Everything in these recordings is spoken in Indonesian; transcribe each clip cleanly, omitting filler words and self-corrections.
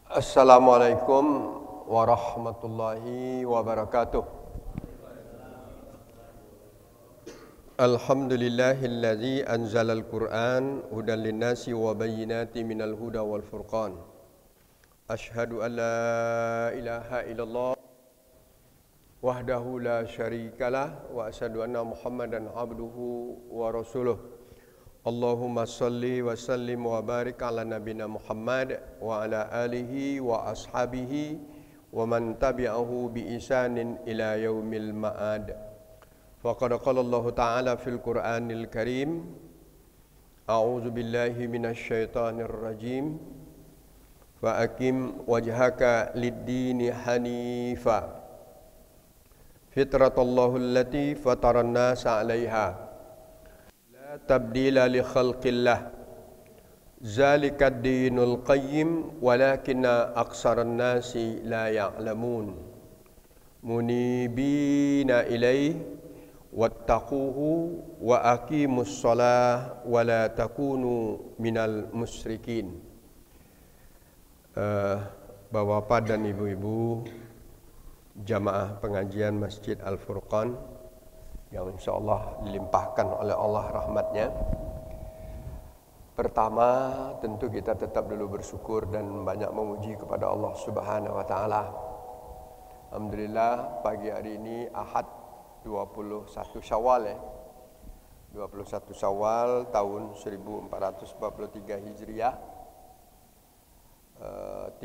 Assalamualaikum warahmatullahi wabarakatuh. Alhamdulillahilladzi anzalal Qur'an hudan linnasi wa bayyinatin minal huda wal furqan. Asyhadu an la ilaha illallah wahdahu la syarikalah wa asyhadu anna Muhammadan abduhu wa rasuluh. Allahumma salli wa sallim wa barik ala nabina Muhammad wa ala alihi wa ashabihi wa man tabi'ahu bi isanin ila yaumil ma'ad. Faqad qala Allah Ta'ala fil Qur'anil Karim, a'udzu billahi minasy syaithanir rajim, fa aqim wajhaka lid-dini hanifa fitratallahi allati fataran nasa 'alaiha tabdila li khalqillah zalika ad-dinul qayyim walakinna aksaran nasi la ya'lamun munibina ilaihi wattaquhu wa aqimus shalah wa la takunu minal musyrikin. Bapak-bapak dan ibu-ibu jamaah pengajian Masjid Al-Furqan yang insyaAllah dilimpahkan oleh Allah rahmatnya. Pertama, tentu kita tetap dulu bersyukur dan banyak memuji kepada Allah Subhanahu wa Ta'ala. Alhamdulillah, pagi hari ini Ahad 21 Syawal 21 Syawal tahun 1443 Hijriah. 3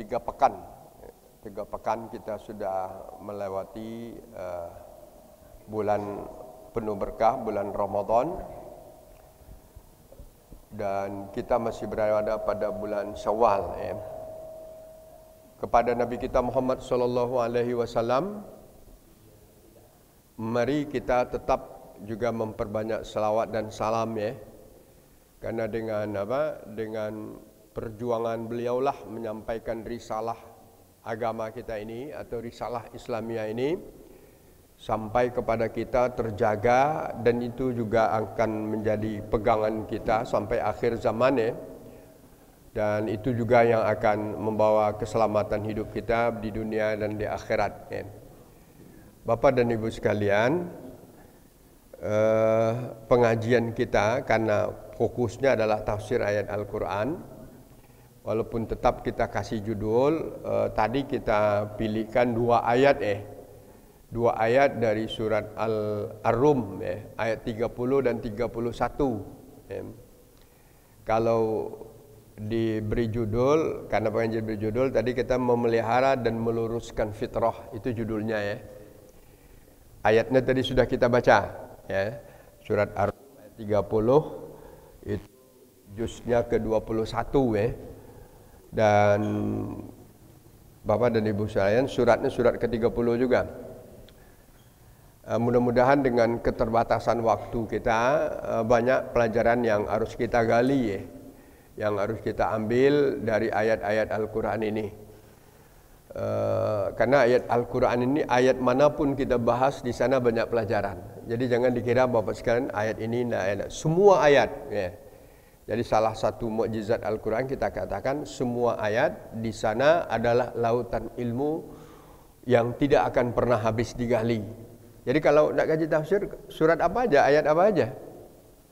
pekan kita sudah melewati bulan penuh berkah, bulan Ramadan, dan kita masih berada pada bulan Syawal. Kepada Nabi kita Muhammad sallallahu alaihi wasallam, mari kita tetap juga memperbanyak selawat dan salam karena dengan perjuangan beliaulah menyampaikan risalah agama kita ini atau risalah Islamiyah ini sampai kepada kita terjaga, dan itu juga akan menjadi pegangan kita sampai akhir zaman dan itu juga yang akan membawa keselamatan hidup kita di dunia dan di akhirat. Bapak dan ibu sekalian, pengajian kita karena fokusnya adalah tafsir ayat Al-Quran, walaupun tetap kita kasih judul, tadi kita pilihkan dua ayat dari surat Ar-Rum, ayat 30 dan 31. Kalau diberi judul, karena pengajian beri judul, tadi kita memelihara dan meluruskan fitrah, itu judulnya Ayatnya tadi sudah kita baca, surat Ar-Rum ayat 30, itu juznya ke-21 dan Bapak dan Ibu sekalian, suratnya surat ke-30 juga. Mudah-mudahan dengan keterbatasan waktu kita, banyak pelajaran yang harus kita gali, yang harus kita ambil dari ayat-ayat Al-Quran ini. Karena ayat Al-Quran ini, ayat manapun kita bahas, di sana banyak pelajaran. Jadi jangan dikira Bapak sekalian ayat ini, semua ayat. Jadi salah satu mukjizat Al-Quran, kita katakan semua ayat di sana adalah lautan ilmu yang tidak akan pernah habis digali. Jadi kalau nak kaji tafsir, surat apa aja, ayat apa aja.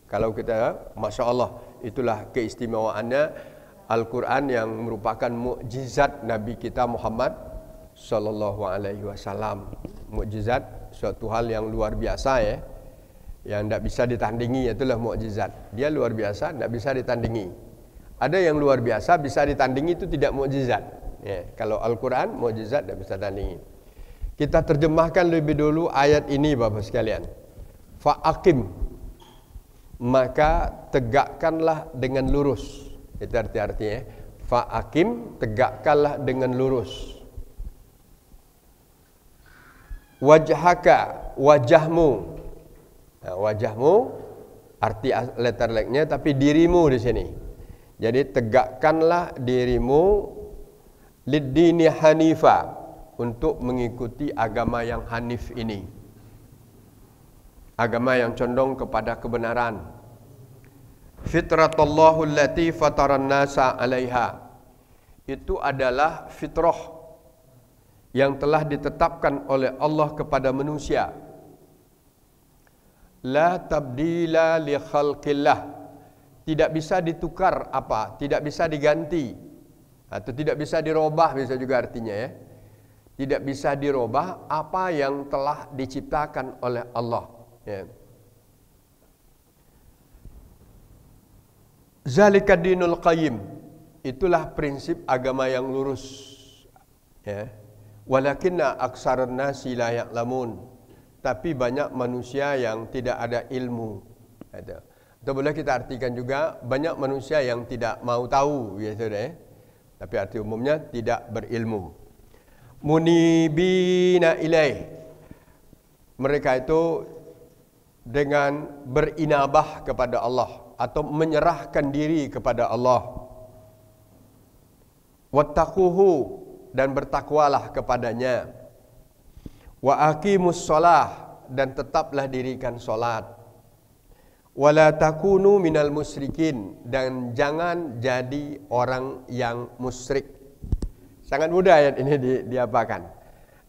Kalau kita, Masya Allah, itulah keistimewaannya Al-Quran yang merupakan mukjizat Nabi kita Muhammad sallallahu alaihi wasallam. Mukjizat, suatu hal yang luar biasa yang tidak bisa ditandingi, itulah mukjizat. Dia luar biasa, tidak bisa ditandingi. Ada yang luar biasa, bisa ditandingi, itu tidak mukjizat. Kalau Al-Quran, mukjizat tidak bisa tandingi. Kita terjemahkan lebih dulu ayat ini Bapak sekalian. Fa'aqim, maka tegakkanlah dengan lurus. Itu artinya fa'aqim, tegakkanlah dengan lurus. Wajhaka, wajahmu. Nah, wajahmu arti letter like-nya, tapi dirimu di sini. Jadi tegakkanlah dirimu lid-dini hanifa, untuk mengikuti agama yang hanif ini, agama yang condong kepada kebenaran. Fitratallahu allati fataran nasa 'alaiha, itu adalah fitrah yang telah ditetapkan oleh Allah kepada manusia. La tabdila li khalqillah. Tidak bisa ditukar apa? Tidak bisa diganti. Atau tidak bisa dirubah, bisa juga artinya ya. Tidak bisa dirubah apa yang telah diciptakan oleh Allah. Ya. Zalika dinul qayyim. Itulah prinsip agama yang lurus. Ya. Walakinna aksarun nasi la ya'lamun. Tapi banyak manusia yang tidak ada ilmu. Atau boleh kita artikan juga banyak manusia yang tidak mau tahu, ya saudara. Tapi arti umumnya tidak berilmu. Munibina ilaih. Mereka itu dengan berinabah kepada Allah atau menyerahkan diri kepada Allah. Wattaquhu, dan bertakwalah kepadanya. Wa aqimus shalah, dan tetaplah dirikan salat. Wala takunu minal musyrikin, dan jangan jadi orang yang musyrik. Sangat mudah ayat ini diapakan?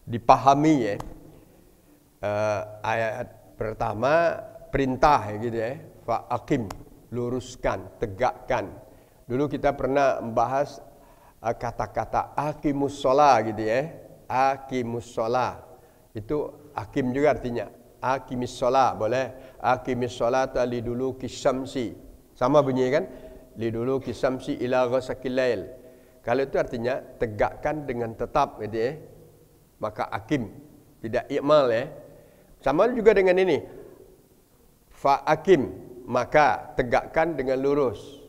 Dipahami ya. Ayat pertama perintah ya gitu ya. Fa aqim, luruskan, tegakkan. Dulu kita pernah membahas kata-kata aqimus shalah gitu ya. Aqimus shalah. Itu aqim juga artinya. Aqimis shalah boleh. Aqimis sholata liduluki syamsi. Sama bunyi kan? Liduluki syamsi ila ghasaqil lail. Kalau itu artinya tegakkan dengan tetap gitu ya. Maka aqim, tidak i'mal ya. Sama juga dengan ini. Fa aqim, maka tegakkan dengan lurus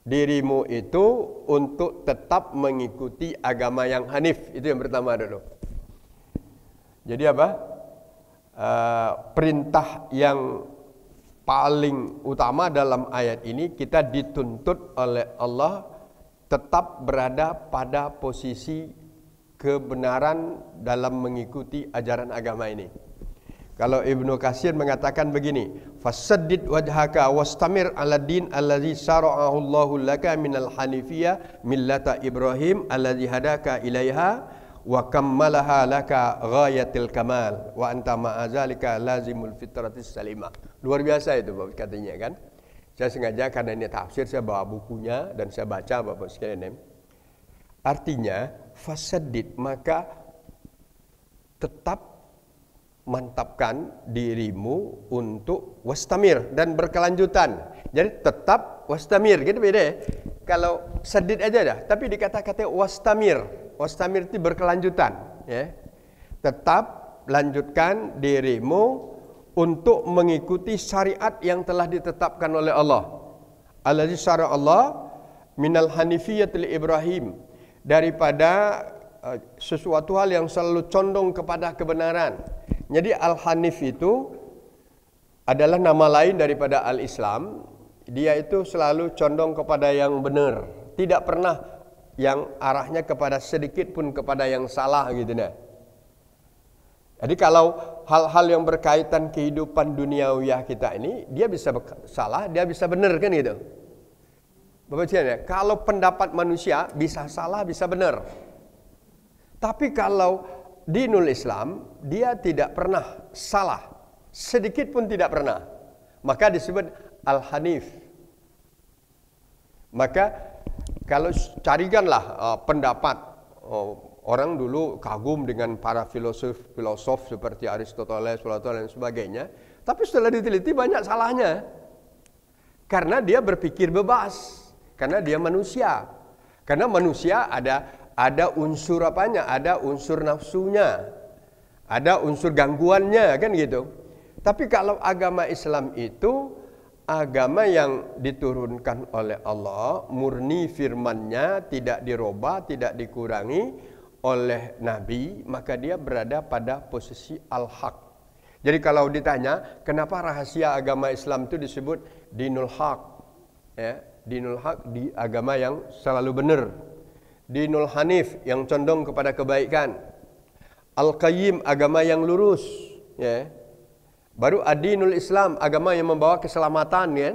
dirimu itu untuk tetap mengikuti agama yang hanif. Itu yang pertama dulu. Jadi apa? Perintah yang paling utama dalam ayat ini, kita dituntut oleh Allah tetap berada pada posisi kebenaran dalam mengikuti ajaran agama ini. Kalau Ibnu Katsir mengatakan begini, fasaddid wajhaka wastamir ala din allazi syara'ahu Allahu laka minal hanifiyah millata Ibrahim allazi hadaka ilaiha wa kammalaha laka ghayatil kamal wa anta ma'azalika lazimul fitratis salimah. Luar biasa itu Bapak katanya kan. Saya sengaja karena ini tafsir saya bawa bukunya dan saya baca Bapak sekalian. Artinya fasaddid, maka tetap mantapkan dirimu untuk wastamir dan berkelanjutan. Jadi tetap wastamir gitu beda ya. Kalau sadid aja dah, tapi dikata-kata wastamir. Wastamir itu berkelanjutan ya. Tetap lanjutkan dirimu untuk mengikuti syariat yang telah ditetapkan oleh Allah. Allazi syara Allah minal hanifiyatil Ibrahim, daripada sesuatu hal yang selalu condong kepada kebenaran. Jadi Al-Hanif itu adalah nama lain daripada Al-Islam. Dia itu selalu condong kepada yang benar, tidak pernah yang arahnya kepada sedikit pun kepada yang salah gitu nah. Jadi kalau hal-hal yang berkaitan kehidupan duniawiyah kita ini, dia bisa salah, dia bisa benar kan gitu. Bapak ya, kalau pendapat manusia bisa salah, bisa benar. Tapi kalau dinul Islam, dia tidak pernah salah, sedikit pun tidak pernah. Maka disebut Al-Hanif. Maka kalau carikanlah pendapat orang dulu kagum dengan para filosof seperti Aristoteles, Plato dan sebagainya, tapi setelah diteliti banyak salahnya. Karena dia berpikir bebas, karena dia manusia. Karena manusia ada unsur apanya? Ada unsur nafsunya, ada unsur gangguannya kan gitu. Tapi kalau agama Islam itu agama yang diturunkan oleh Allah, murni firman-Nya, tidak dirubah, tidak dikurangi oleh Nabi, maka dia berada pada posisi al-haq. Jadi kalau ditanya, kenapa rahasia agama Islam itu disebut dinul haq? Ya, dinul haq, di agama yang selalu benar. Dinul hanif, yang condong kepada kebaikan. Al-qayyim, agama yang lurus. Ya. Baru adinul Islam, agama yang membawa keselamatan ya.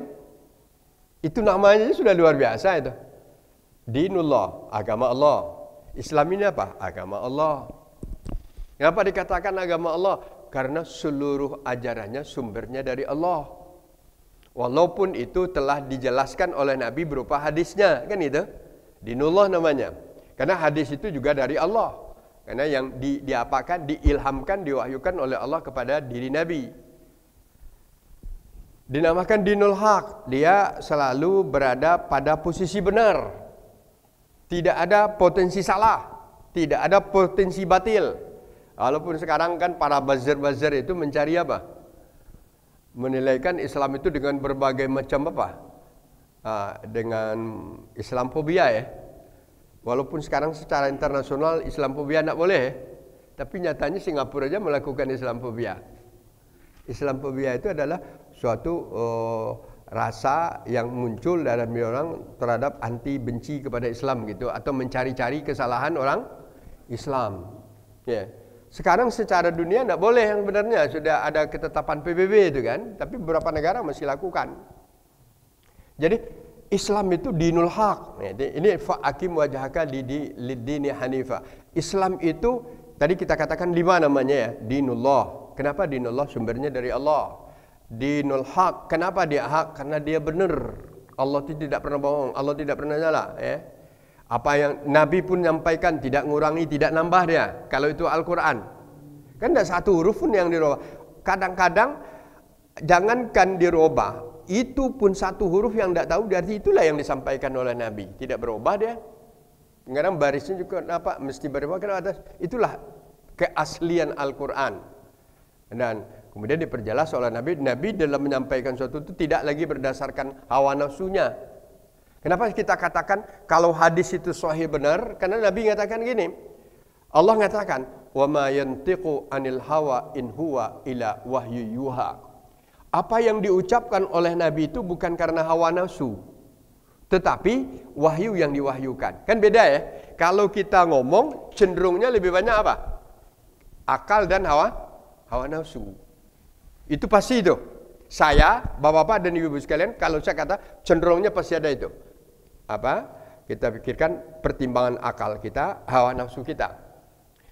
Itu namanya sudah luar biasa itu. Dinullah, agama Allah. Islam ini apa? Agama Allah. Kenapa dikatakan agama Allah? Karena seluruh ajarannya sumbernya dari Allah. Walaupun itu telah dijelaskan oleh Nabi berupa hadisnya, kan itu? Dinullah namanya. Karena hadis itu juga dari Allah. Karena yang diapakan, diilhamkan, diwahyukan oleh Allah kepada diri Nabi. Dinamakan dinul haq, dia selalu berada pada posisi benar. Tidak ada potensi salah, tidak ada potensi batil. Walaupun sekarang kan para buzzer-buzzer itu mencari apa? Menilaikan Islam itu dengan berbagai macam apa? Dengan Islamfobia ya. Walaupun sekarang secara internasional Islamfobia tidak boleh, tapi nyatanya Singapura aja melakukan Islamfobia. Islamfobia itu adalah suatu rasa yang muncul dalam diri orang terhadap anti benci kepada Islam gitu, atau mencari-cari kesalahan orang Islam. Ya. Sekarang secara dunia tidak boleh yang benarnya, sudah ada ketetapan PBB itu kan, tapi beberapa negara masih lakukan. Jadi Islam itu dinul haq. Ini fa'akim wajhaka lid-dini hanifa. Islam itu tadi kita katakan 5 namanya ya, dinullah. Kenapa dinullah? Sumbernya dari Allah. Dinul haq. Kenapa dia hak? Karena dia benar. Allah itu tidak pernah bohong, Allah tidak pernah salah ya. Apa yang Nabi pun menyampaikan, tidak ngurangi, tidak nambah dia. Kalau itu Al-Quran, kan tidak satu huruf pun yang dirubah. Kadang-kadang jangankan dirubah, itu pun satu huruf yang tidak tahu, berarti itulah yang disampaikan oleh Nabi. Tidak berubah dia. Kadang barisnya juga apa? Mesti berubah ke atas. Itulah keaslian Al-Quran. Dan kemudian diperjelas oleh Nabi. Nabi dalam menyampaikan sesuatu itu tidak lagi berdasarkan hawa nafsunya. Kenapa kita katakan kalau hadis itu sahih benar? Karena Nabi mengatakan gini. Allah mengatakan, "Wa ma yantiqu 'anil hawa in huwa ila wahyu yuha." Apa yang diucapkan oleh Nabi itu bukan karena hawa nafsu, tetapi wahyu yang diwahyukan. Kan beda ya? Kalau kita ngomong cenderungnya lebih banyak apa? Akal dan hawa nafsu. Itu pasti itu. Saya, bapak-bapak dan ibu-ibu sekalian, kalau saya kata cenderungnya pasti ada itu. Apa? Kita pikirkan pertimbangan akal kita, hawa nafsu kita.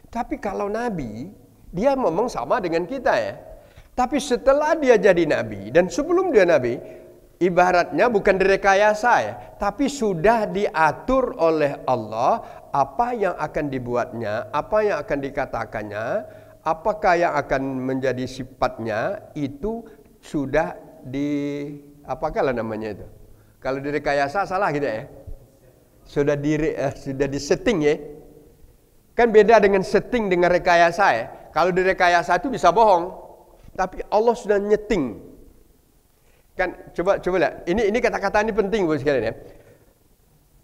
Tapi kalau Nabi, dia ngomong sama dengan kita ya. Tapi setelah dia jadi Nabi dan sebelum dia Nabi, ibaratnya bukan direkayasa ya, tapi sudah diatur oleh Allah apa yang akan dibuatnya, apa yang akan dikatakannya, apakah yang akan menjadi sifatnya, itu sudah apakah namanya itu? Kalau direkayasa salah gitu ya. Sudah disetting ya. Kan beda dengan setting dengan rekayasa ya. Kalau direkayasa itu bisa bohong. Tapi Allah sudah nyeting. Kan coba lihat. Ini kata-kata ini penting buat sekalian ya.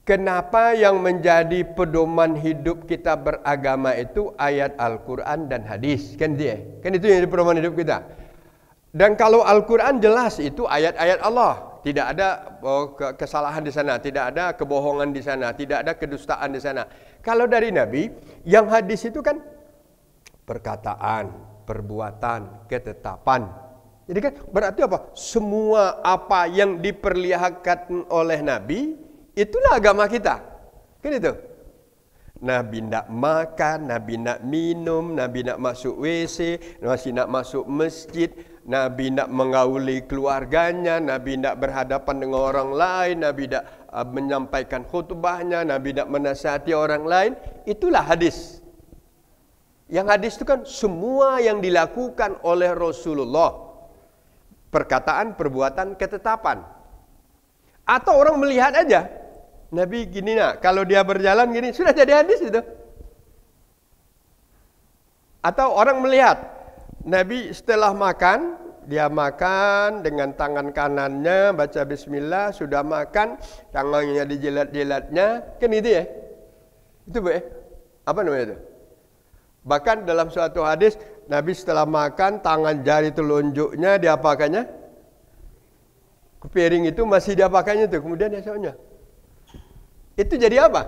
Kenapa yang menjadi pedoman hidup kita beragama itu ayat Al-Quran dan hadis? Kan dia. Kan itu yang jadi pedoman hidup kita. Dan kalau Al-Quran jelas itu ayat-ayat Allah. Tidak ada kesalahan di sana, tidak ada kebohongan di sana, tidak ada kedustaan di sana. Kalau dari Nabi, yang hadis itu kan perkataan, perbuatan, ketetapan. Jadi kan berarti apa? Semua apa yang diperlihatkan oleh Nabi, itulah agama kita. Kan itu. Nabi nak makan, Nabi nak minum, Nabi nak masuk WC, Nabi nak masuk masjid, Nabi nak mengauli keluarganya, Nabi nak berhadapan dengan orang lain, Nabi nak menyampaikan khutbahnya, Nabi nak menasihati orang lain. Itulah hadis. Yang hadis itu kan semua yang dilakukan oleh Rasulullah. Perkataan, perbuatan, ketetapan. Atau orang melihat aja. Nabi gini nak, kalau dia berjalan gini, sudah jadi hadis itu. Atau orang melihat Nabi setelah makan, dia makan dengan tangan kanannya, baca bismillah, sudah makan, tangannya dijilat-jilatnya, kan itu ya. Itu apa namanya itu? Bahkan dalam suatu hadis, Nabi setelah makan, tangan jari telunjuknya diapakannya? Ke piring itu masih diapakannya itu, kemudian esoknya. Itu jadi apa?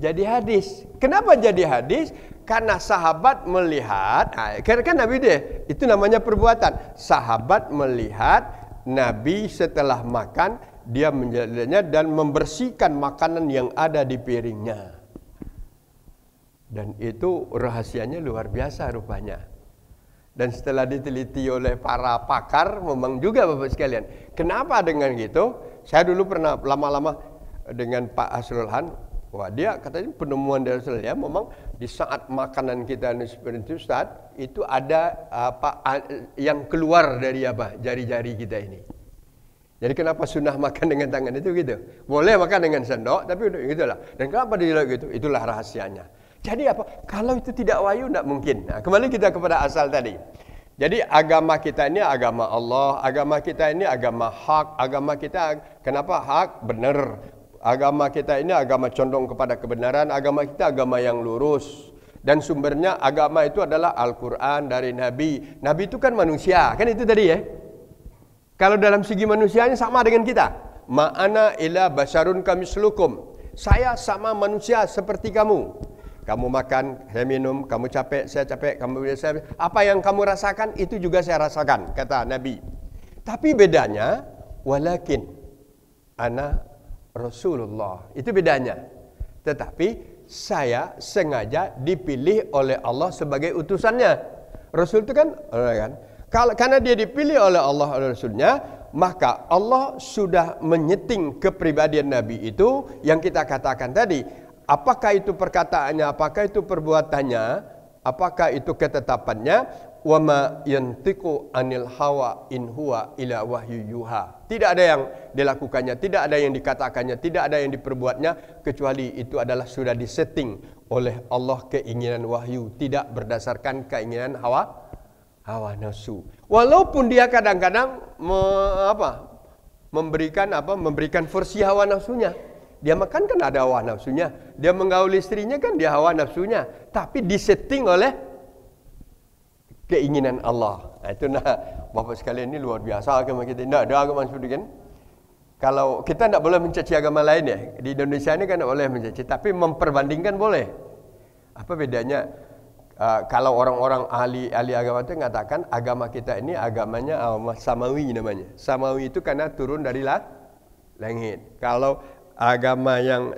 Jadi hadis. Kenapa jadi hadis? Karena sahabat melihat, karena kan Nabi itu namanya perbuatan. Sahabat melihat Nabi setelah makan, dia menjadinya dan membersihkan makanan yang ada di piringnya. Dan itu rahasianya luar biasa rupanya. Dan setelah diteliti oleh para pakar, memang juga Bapak sekalian. Kenapa dengan gitu? Saya dulu pernah lama-lama dengan Pak Hasrul Han. Wah, dia katanya penemuan dari saya memang di saat makanan kita seperti itu Ustaz, itu ada apa yang keluar dari apa jari-jari kita ini. Jadi kenapa sunnah makan dengan tangan itu gitu? Boleh makan dengan sendok, tapi gitulah. Dan kenapa dia gitu? Itulah rahasianya. Jadi apa? Kalau itu tidak wahyu, tidak mungkin. Nah, kembali kita kepada asal tadi. Jadi agama kita ini agama Allah, agama kita ini agama hak, agama kita kenapa hak? Benar. Agama kita ini agama condong kepada kebenaran, agama kita agama yang lurus. Dan sumbernya agama itu adalah Al-Quran dari Nabi. Nabi itu kan manusia, kan itu tadi ya. Kalau dalam segi manusianya sama dengan kita. Ma'ana ila basyarun kamislukum. Saya sama manusia seperti kamu. Kamu makan, saya minum, kamu capek, saya capek, kamu saya, apa yang kamu rasakan itu juga saya rasakan, kata Nabi. Tapi bedanya, walakin ana Rasulullah. Itu bedanya. Tetapi saya sengaja dipilih oleh Allah sebagai utusannya. Rasul itu kan, karena dia dipilih oleh Allah oleh Rasulnya, maka Allah sudah menyeting kepribadian Nabi itu yang kita katakan tadi. Apakah itu perkataannya, apakah itu perbuatannya, apakah itu ketetapannya, wa ma yantiqu anil hawa in huwa ila wahyu yuha. Tidak ada yang dilakukannya, tidak ada yang dikatakannya, tidak ada yang diperbuatnya kecuali itu adalah sudah disetting oleh Allah keinginan wahyu, tidak berdasarkan keinginan hawa nafsu. Walaupun dia kadang-kadang memberikan versi hawa nafsunya. Dia makan kan ada hawa nafsunya. Dia menggaul istrinya kan dia hawa nafsunya. Tapi disetting oleh keinginan Allah. Itu Bapak sekalian ini luar biasa agama kita. Tidak ada agama seperti kan. Kalau kita tidak boleh mencaci agama lain ya. Di Indonesia ini kan tidak boleh mencaci. Tapi memperbandingkan boleh. Apa bedanya? Kalau orang-orang ahli agama itu mengatakan agama kita ini agamanya samawi namanya. Samawi itu karena turun dari langit. Kalau agama yang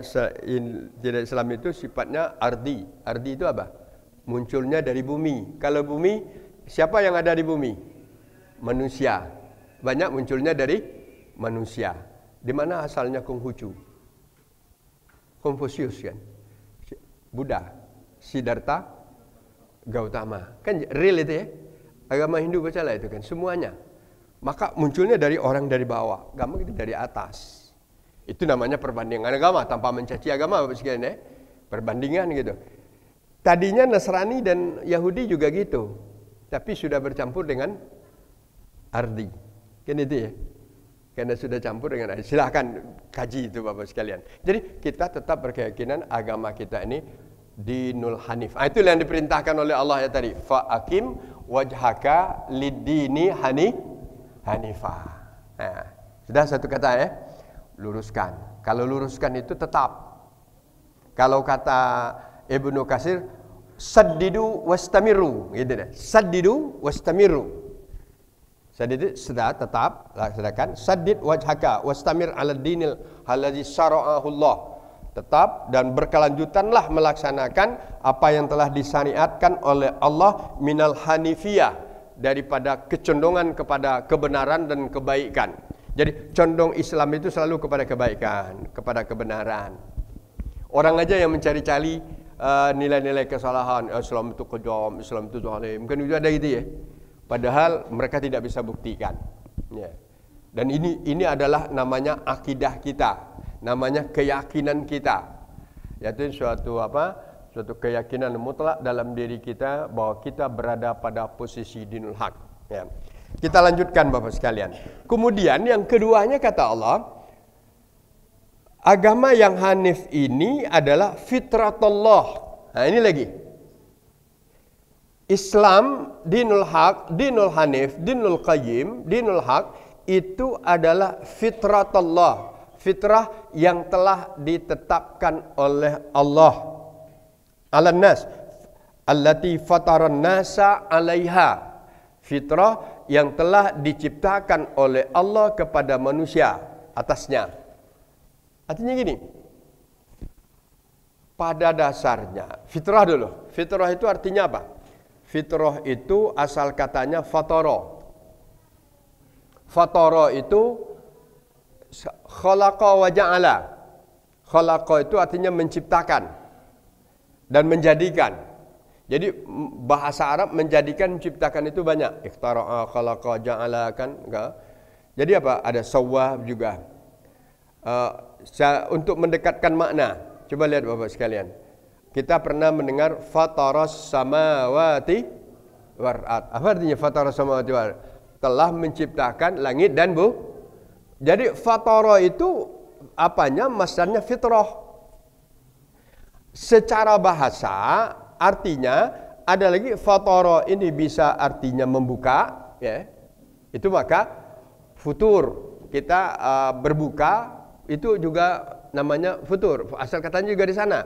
tidak Islam itu sifatnya ardi. Ardi itu apa? Munculnya dari bumi. Kalau bumi, siapa yang ada di bumi? Manusia. Banyak munculnya dari manusia. Di mana asalnya Konghucu? Konfusius kan? Buddha, Siddhartha, Gautama. Kan real itu ya? Agama Hindu bacalah itu kan, semuanya. Maka munculnya dari orang dari bawah. Agama itu dari atas. Itu namanya perbandingan agama tanpa mencaci agama Bapak sekalian ya. Perbandingan gitu. Tadinya Nasrani dan Yahudi juga gitu. Tapi sudah bercampur dengan ardi. Kan itu ya. Karena sudah campur dengan ardi. Silahkan kaji itu Bapak sekalian. Jadi kita tetap berkeyakinan agama kita ini dinul hanif. Itu yang diperintahkan oleh Allah ya tadi. Fa'akim wajhaka lid-dini hanifah. Nah, sudah satu kata ya. Luruskan. Kalau luruskan itu tetap. Kalau kata Ibnu Katsir, saddidu wastamiru, gitu deh. Saddidu wastamiru. Saddidu sudah tetap laksanakan. Saddid wajhaka wastamir 'ala dinil allazi syara'ahu Allah. Tetap dan berkelanjutanlah melaksanakan apa yang telah disyariatkan oleh Allah minal hanifiyah, daripada kecondongan kepada kebenaran dan kebaikan. Jadi condong Islam itu selalu kepada kebaikan, kepada kebenaran. Orang aja yang mencari-cari nilai-nilai kesalahan, Islam itu kejam, Islam itu zalim, mungkin itu ada gitu ya. Padahal mereka tidak bisa buktikan. Ya. Dan ini adalah namanya akidah kita, namanya keyakinan kita. Yaitu suatu keyakinan mutlak dalam diri kita bahwa kita berada pada posisi dinul haq. Ya. Kita lanjutkan Bapak sekalian. Kemudian yang keduanya kata Allah, agama yang hanif ini adalah fitratullah. Nah ini lagi. Islam, dinul haq, dinul hanif, dinul qayyim, dinul haq itu adalah fitratullah. Fitrah yang telah ditetapkan oleh Allah. Alan nas allati fataran nasa 'alaiha. Fitrah yang telah diciptakan oleh Allah kepada manusia. atasnya. Artinya gini, pada dasarnya, fitrah dulu. Fitrah itu artinya apa? Fitrah itu asal katanya fatara. Fatara itu khalaqa wa ja'ala. Khalaqa itu artinya menciptakan dan menjadikan. Jadi bahasa Arab menjadikan, menciptakan itu banyak. Ikhtara'a, khalaqa, ja'ala kan. Enggak? Jadi apa? Ada sawwah juga. Untuk mendekatkan makna. Coba lihat Bapak sekalian. Kita pernah mendengar fataras samawati wal ard. Apa artinya fataras samawati wal ard? Telah menciptakan langit dan bumi. Jadi fatara itu apanya? Masdarnya fitrah. Secara bahasa artinya ada lagi fatara ini bisa artinya membuka, ya. Itu maka futur. Kita berbuka itu juga namanya futur. Asal katanya juga di sana.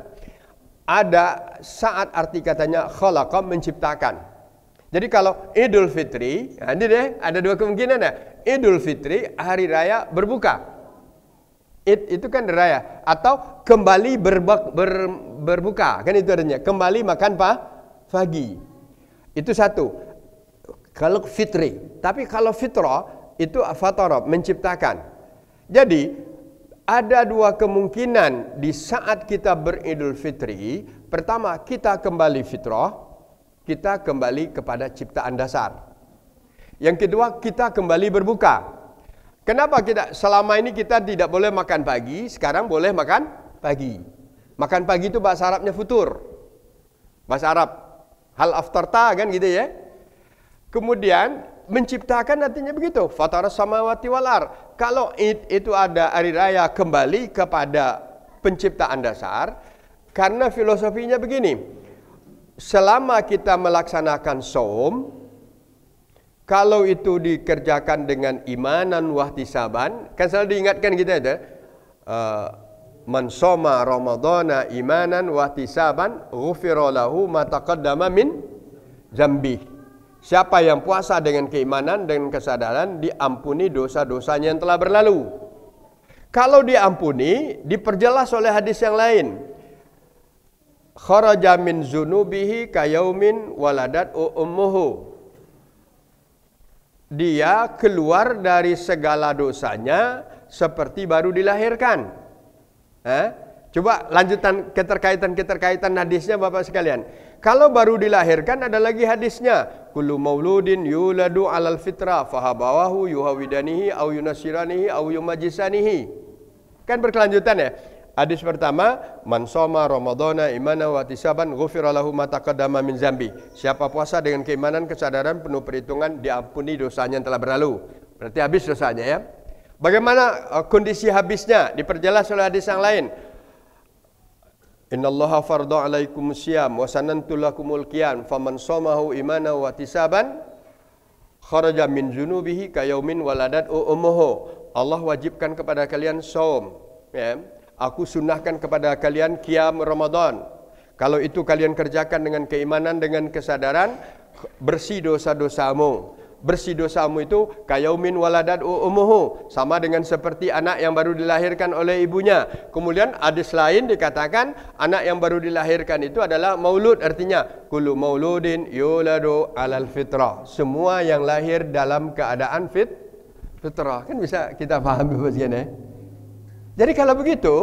Ada saat arti katanya khalaqa, menciptakan. Jadi kalau Idul Fitri, nah ini deh ada dua kemungkinan ya. Idul Fitri hari raya berbuka. Itu kan raya, atau kembali berbuka, kan itu artinya. Kembali makan pagi. Itu satu. Kalau fitri, tapi kalau fitrah itu fatara, menciptakan. Jadi ada dua kemungkinan di saat kita beridul fitri. Pertama, kita kembali fitrah, kita kembali kepada ciptaan dasar. Yang kedua, kita kembali berbuka. Kenapa selama ini kita tidak boleh makan pagi, sekarang boleh makan pagi. Makan pagi itu bahasa Arabnya futur. Bahasa Arab, hal aftarta kan gitu ya. Kemudian menciptakan artinya begitu. Fatara samawati wal ard. Kalau itu ada hari raya, kembali kepada penciptaan dasar. Karena filosofinya begini. Selama kita melaksanakan saum, kalau itu dikerjakan dengan imanan wahtisaban, kan selalu diingatkan kita itu, man shoma ramadhana imanan wahtisaban ghufira lahu ma taqaddama min dzambi. Siapa yang puasa dengan keimanan dan kesadaran, diampuni dosa-dosanya yang telah berlalu. Kalau diampuni, diperjelas oleh hadis yang lain. Kharaja min zunubihi kayaumin waladat ummuhu. Dia keluar dari segala dosanya seperti baru dilahirkan. Coba lanjutan keterkaitan hadisnya Bapak sekalian. Kalau baru dilahirkan ada lagi hadisnya. Kullu mauludin yuladu alal fitrah fahabawahu yuhawidanihi au yunasiranihi au yumajisanihi. Kan berkelanjutan ya. Hadis pertama, man shoma ramadhana imanan wa ihtisaban ghufira lahu ma taqaddama min dzambi. Siapa puasa dengan keimanan, kesadaran, penuh perhitungan, diampuni dosanya yang telah berlalu. Berarti habis dosanya ya. Bagaimana kondisi habisnya? Diperjelas oleh hadis yang lain. Innallaha farda 'alaikum syiyam wa sanantu lakumul qiyam faman shamahu imanan wa ihtisaban kharaja min dzunubihi kayaumin waladat ummuhu. Allah wajibkan kepada kalian saum, ya. Aku sunnahkan kepada kalian qiyam Ramadan. Kalau itu kalian kerjakan dengan keimanan, dengan kesadaran, bersih dosa-dosamu. Bersih dosamu itu kayaumin waladat ummuhu, sama dengan seperti anak yang baru dilahirkan oleh ibunya. Kemudian hadis lain dikatakan anak yang baru dilahirkan itu adalah maulud, artinya kullu mauludin yuladu alal fitrah. Semua yang lahir dalam keadaan fitrah. Kan bisa kita pahami bagian ya. Jadi kalau begitu,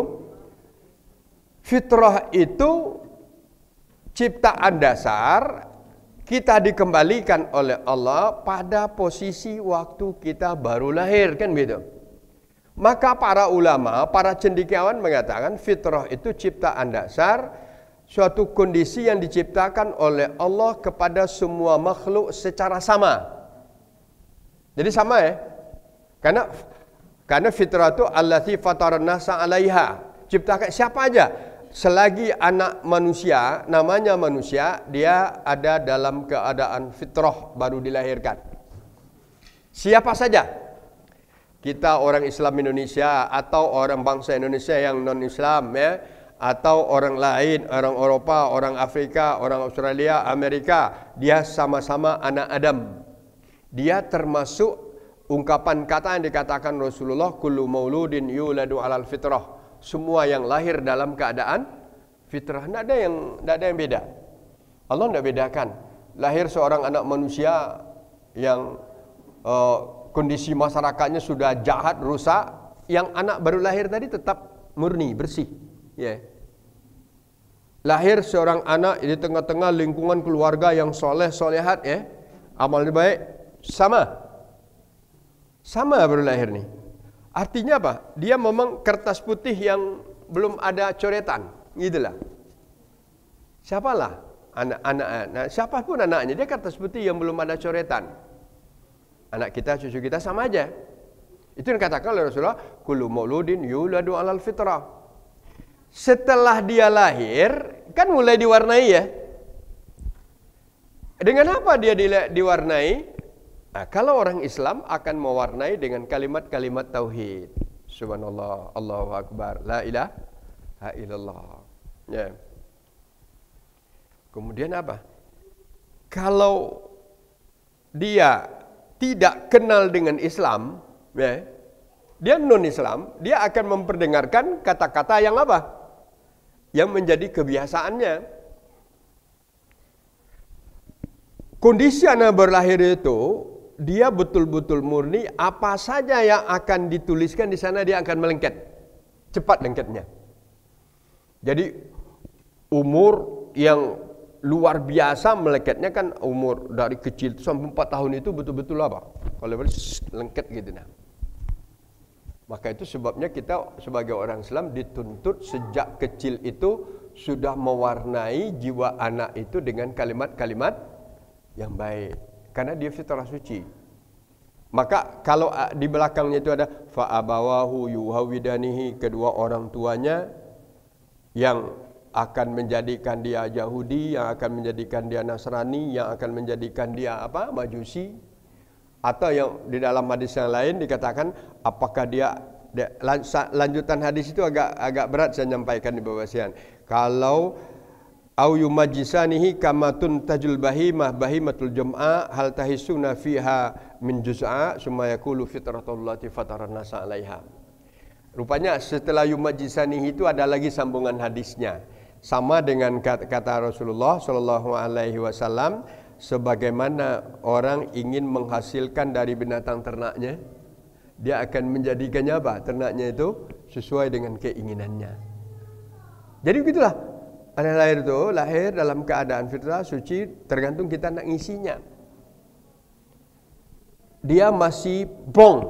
fitrah itu ciptaan dasar, kita dikembalikan oleh Allah pada posisi waktu kita baru lahir, kan begitu. Maka para ulama, para cendekiawan mengatakan fitrah itu ciptaan dasar, suatu kondisi yang diciptakan oleh Allah kepada semua makhluk secara sama. Jadi sama ya. Karena fitrah itu allati fataran nasa 'alaiha. Ciptakan siapa aja. Selagi anak manusia, namanya manusia, dia ada dalam keadaan fitrah baru dilahirkan. Siapa saja. Kita orang Islam Indonesia atau orang bangsa Indonesia yang non-Islam ya, atau orang lain, orang Eropa, orang Afrika, orang Australia, Amerika, dia sama-sama anak Adam. Dia termasuk ungkapan kata yang dikatakan Rasulullah, kullu mauludin yuladu alal fitrah. Semua yang lahir dalam keadaan fitrah. Tidak ada yang beda. Allah tidak bedakan. Lahir seorang anak manusia yang kondisi masyarakatnya sudah jahat, rusak, yang anak baru lahir tadi tetap murni, bersih. Ya. Lahir seorang anak di tengah-tengah lingkungan keluarga yang soleh, solehat, ya, amalnya baik, sama baru lahir nih. Artinya apa? Dia memang kertas putih yang belum ada coretan, gitulah. Siapalah anak, siapapun anaknya, dia kertas putih yang belum ada coretan. Anak kita, cucu kita sama aja. Itu yang dikatakan oleh Rasulullah, kullu mauludin yuladu alal fitrah. Setelah dia lahir, kan mulai diwarnai ya. Dengan apa dia diwarnai? Nah, kalau orang Islam akan mewarnai dengan kalimat-kalimat tauhid. Subhanallah, Allahu Akbar, la ilaha illallah. Ya. Kemudian apa? Kalau dia tidak kenal dengan Islam, ya, dia non-Islam, dia akan memperdengarkan kata-kata yang apa? Yang menjadi kebiasaannya. Kondisi anak berlahir itu, dia betul-betul murni, apa saja yang akan dituliskan di sana dia akan melengket. Cepat lengketnya. Jadi umur yang luar biasa melengketnya kan umur dari kecil sampai 4 tahun itu betul-betul apa? Kalau lengket gitu nah. Maka itu sebabnya kita sebagai orang Islam dituntut sejak kecil itu sudah mewarnai jiwa anak itu dengan kalimat-kalimat yang baik. Karena dia fitrah suci. Maka kalau di belakangnya itu ada fa'abawahu yuhawidanihi, kedua orang tuanya yang akan menjadikan dia Yahudi, yang akan menjadikan dia Nasrani, yang akan menjadikan dia apa? Majusi. Atau yang di dalam hadis yang lain dikatakan apakah dia lanjutan hadis itu agak berat saya nyampaikan di bawah sian. Kalau au yumajisanihi kama tuntajul bahimatul jum'a hal tahisuna fiha min juz'a summa yaqulu fitratullati fataran nasa 'alaiha. Rupanya setelah yumajisanihi itu ada lagi sambungan hadisnya. Sama dengan kata Rasulullah sallallahu alaihi wasallam, sebagaimana orang ingin menghasilkan dari binatang ternaknya, dia akan menjadikannya apa? Ternaknya itu sesuai dengan keinginannya. Jadi begitulah. Anak lahir itu lahir dalam keadaan fitrah suci, tergantung kita nak ngisinya. Dia masih bong.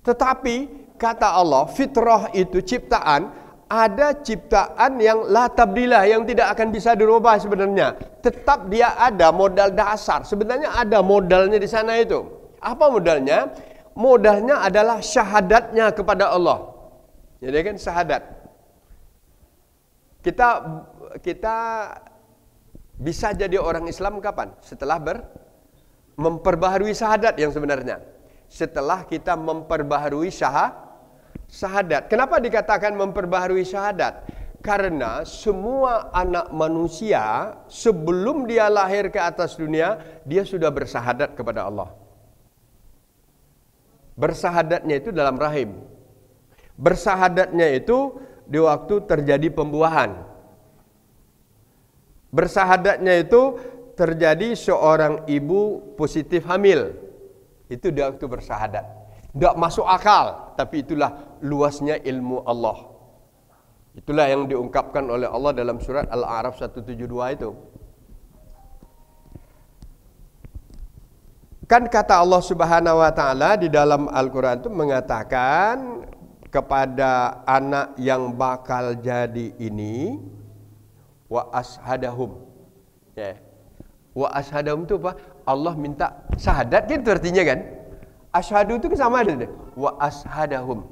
Tetapi kata Allah, fitrah itu ciptaan, ada ciptaan yang la tabdilah, yang tidak akan bisa dirubah sebenarnya. Tetap dia ada modal dasar. Sebenarnya ada modalnya di sana itu. Apa modalnya? Modalnya adalah syahadatnya kepada Allah. Jadi kan syahadat. Kita bisa jadi orang Islam kapan? Setelah memperbaharui syahadat yang sebenarnya. Setelah kita memperbaharui syahadat. Kenapa dikatakan memperbaharui syahadat? Karena semua anak manusia sebelum dia lahir ke atas dunia, dia sudah bersyahadat kepada Allah. Bersahadatnya itu dalam rahim. Bersahadatnya itu di waktu terjadi pembuahan. Bersahadatnya itu terjadi seorang ibu positif hamil. Itu di waktu bersahadat. Tidak masuk akal, tapi itulah luasnya ilmu Allah. Itulah yang diungkapkan oleh Allah dalam surat Al-A'raf 172 itu. Kan kata Allah Subhanahu wa taala di dalam Al-Qur'an itu mengatakan kepada anak yang bakal jadi ini, wa ashadahum. Ya. Wa ashadahum itu apa? Allah minta syahadat, gitu artinya kan? Asyhadu itu sama ada. Wa ashadahum.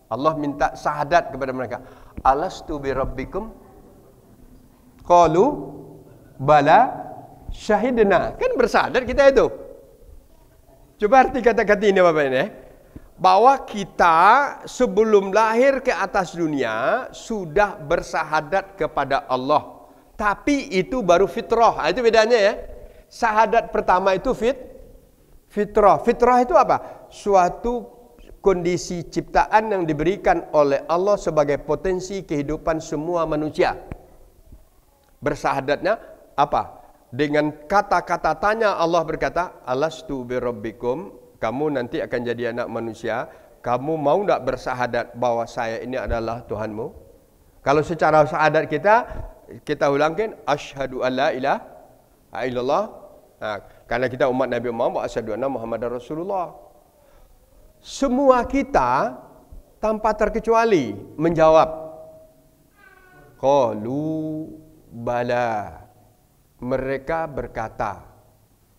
Allah minta syahadat kepada mereka. Alastu bi rabbikum? Qalu bala syahidna. Kan bersyahadat kita itu. Coba arti kata-kata ini Bapak ini. Bahwa kita sebelum lahir ke atas dunia sudah bersyahadat kepada Allah. Tapi itu baru fitrah. Itu bedanya ya. Syahadat pertama itu Fitrah. Fitrah itu apa? Suatu kondisi ciptaan yang diberikan oleh Allah sebagai potensi kehidupan semua manusia. Bersahadatnya apa? Dengan kata-kata tanya Allah berkata, Alastu birabbikum, kamu nanti akan jadi anak manusia, kamu mau tak bersahadat bahwa saya ini adalah Tuhanmu? Kalau secara syahadat kita ulangkan, asyhadu alla ilaha illallah. Karena kita umat Nabi Muhammad, asyhadu anna Muhammadar Rasulullah. Semua kita tanpa terkecuali menjawab, qalu bala. Mereka berkata,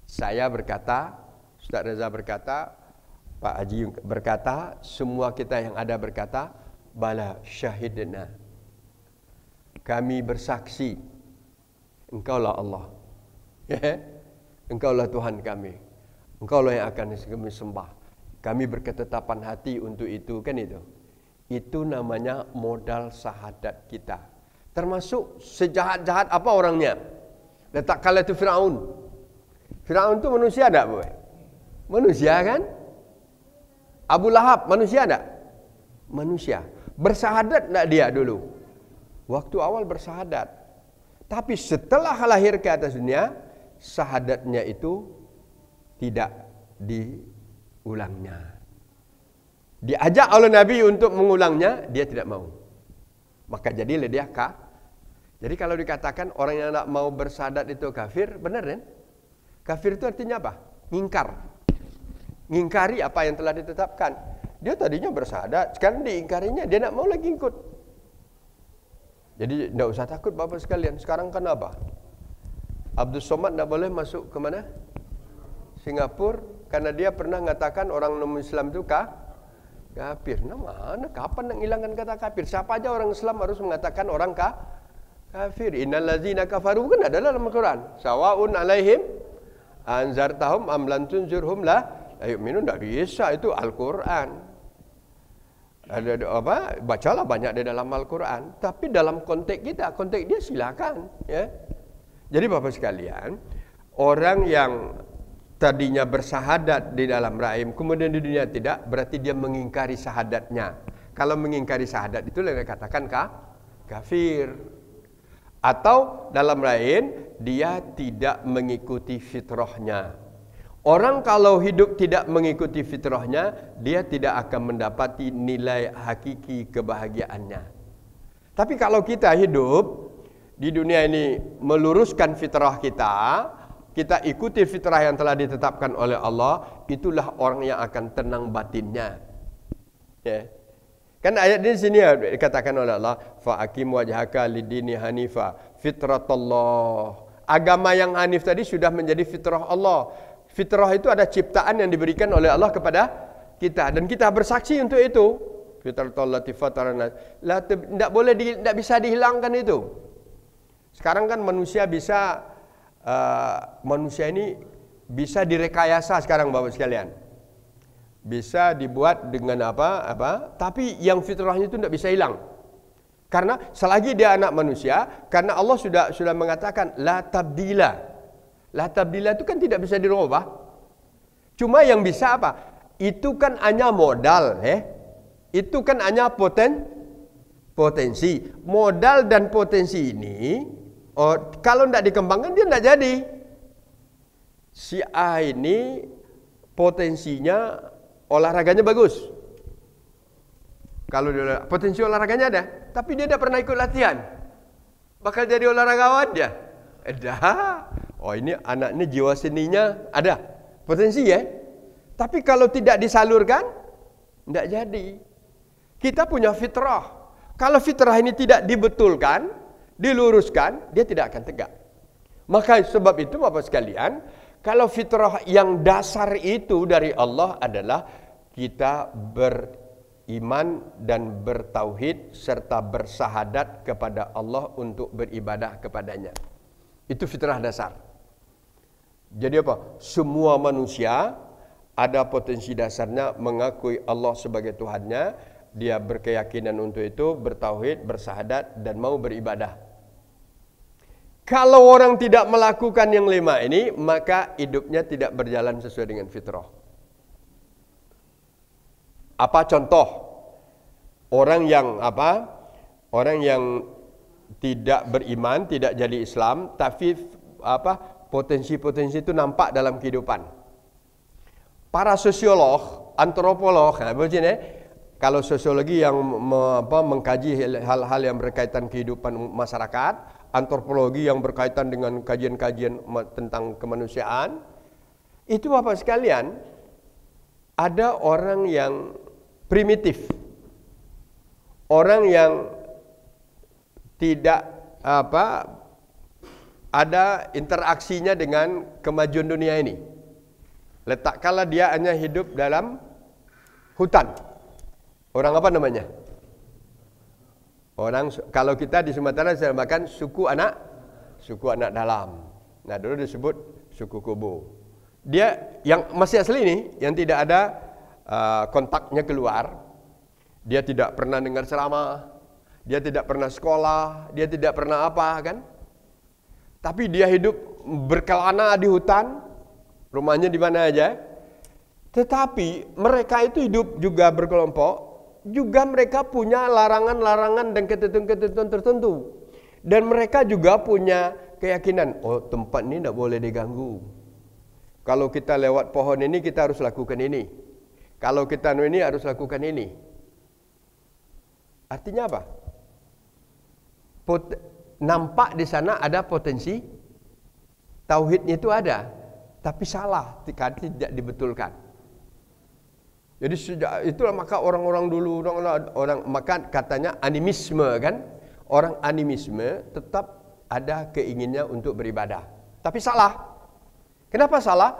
saya berkata, Ustaz Reza berkata, Pak Haji berkata, semua kita yang ada berkata, bala syahidna. Kami bersaksi, Engkaulah Allah. Engkaulah Tuhan kami. Engkaulah yang akan kami sembah. Kami berketetapan hati untuk itu, kan itu. Itu namanya modal syahadat kita. Termasuk sejahat-jahat apa orangnya. Letak kala itu Firaun. Firaun itu manusia tak, boy? Manusia kan? Abu Lahab manusia tak? Manusia. Bersahadat tak dia dulu? Waktu awal bersahadat. Tapi setelah lahir ke atas dunia, syahadatnya itu tidak diulangnya. Diajak oleh Nabi untuk mengulangnya, dia tidak mau. Maka jadilah dia Jadi kalau dikatakan orang yang tak mau bersahadat itu kafir, benar kan? Kafir itu artinya apa? Ngingkar. Ngingkari apa yang telah ditetapkan. Dia tadinya bersahadat, sekarang diingkarinya, dia tak mau lagi ikut. Jadi tidak usah takut Bapak sekalian. Sekarang kan apa? Abdul Somad tak boleh masuk ke mana? Singapura. Karena dia pernah mengatakan orang non-Islam itu kafir. Nah mana? Kapan nak hilangkan kata kafir? Siapa aja orang Islam harus mengatakan orang kafir. Innal ladzina kafaru kan adalah dalam Al-Quran. Sawaun alaihim anzartahum am lam tunzirhum la yu'minun. Tak bisa, itu Al-Quran. Ada apa? Bacalah banyak di dalam Al-Quran. Tapi dalam konteks kita, konteks dia silakan. Ya. Jadi Bapak sekalian, orang yang tadinya bersahadat di dalam rahim, kemudian di dunia tidak, berarti dia mengingkari syahadatnya. Kalau mengingkari syahadat itu yang dikatakan kafir. Atau dalam lain, dia tidak mengikuti fitrahnya. Orang kalau hidup tidak mengikuti fitrahnya, dia tidak akan mendapati nilai hakiki kebahagiaannya. Tapi kalau kita hidup di dunia ini meluruskan fitrah kita, kita ikuti fitrah yang telah ditetapkan oleh Allah, itulah orang yang akan tenang batinnya. Ya. Kan ayat di sini dikatakan oleh Allah, fa aqim wajhaka lid-dini hanifa fitratallah. Agama yang hanif tadi sudah menjadi fitrah Allah. Fitrah itu ada ciptaan yang diberikan oleh Allah kepada kita dan kita bersaksi untuk itu. Fitratallah tifatarana. Tidak boleh tidak bisa dihilangkan itu. Sekarang kan manusia ini bisa direkayasa sekarang Bapak sekalian. Bisa dibuat dengan apa, tapi yang fitrahnya itu tidak bisa hilang. Karena selagi dia anak manusia, karena Allah sudah mengatakan la tabdila. La tabdila itu kan tidak bisa dirubah. Cuma yang bisa apa? Itu kan hanya modal, Itu kan hanya potensi. Modal dan potensi ini kalau tidak dikembangkan dia tidak jadi. Si A ini potensinya olahraganya bagus. Kalau dia potensi olahraganya ada, tapi dia tidak pernah ikut latihan. Bakal jadi olahragawan dia? Ada. Oh ini anaknya jiwa seninya ada. Potensi ya. Tapi kalau tidak disalurkan, tidak jadi. Kita punya fitrah. Kalau fitrah ini tidak dibetulkan, diluruskan, dia tidak akan tegak. Maka sebab itu Bapak sekalian, kalau fitrah yang dasar itu dari Allah adalah kita beriman dan bertauhid serta bersahadat kepada Allah untuk beribadah kepadanya. Itu fitrah dasar. Jadi apa? Semua manusia ada potensi dasarnya mengakui Allah sebagai Tuhannya. Dia berkeyakinan untuk itu, bertauhid, bersahadat dan mau beribadah. Kalau orang tidak melakukan yang 5 ini, maka hidupnya tidak berjalan sesuai dengan fitrah. Apa contoh? Orang yang Orang yang tidak beriman, tidak jadi Islam, tapi potensi-potensi itu nampak dalam kehidupan. Para sosiolog, antropolog, kalau sosiologi yang mengkaji hal-hal yang berkaitan kehidupan masyarakat, antropologi yang berkaitan dengan kajian-kajian tentang kemanusiaan, itu Bapak sekalian, ada orang yang primitif, orang yang tidak ada interaksinya dengan kemajuan dunia ini. Letakkanlah dia hanya hidup dalam hutan. Orang apa namanya? Orang, kalau kita di Sumatera saya makan suku anak dalam. Nah, dulu disebut suku Kubu. Dia yang masih asli ini, yang tidak ada kontaknya keluar. Dia tidak pernah dengar ceramah, dia tidak pernah sekolah, dia tidak pernah apa kan? Tapi dia hidup berkelana di hutan, rumahnya di mana aja. Tetapi mereka itu hidup juga berkelompok, juga mereka punya larangan-larangan dan ketentuan-ketentuan tertentu. Dan mereka juga punya keyakinan, oh tempat ini tidak boleh diganggu. Kalau kita lewat pohon ini kita harus lakukan ini. Kalau kita ini harus lakukan ini. Artinya apa? Nampak di sana ada potensi tauhidnya itu ada, tapi salah jika tidak dibetulkan. Jadi sejak itulah maka orang-orang dulu orang maka katanya animisme kan? Orang animisme tetap ada keinginannya untuk beribadah, tapi salah. Kenapa salah?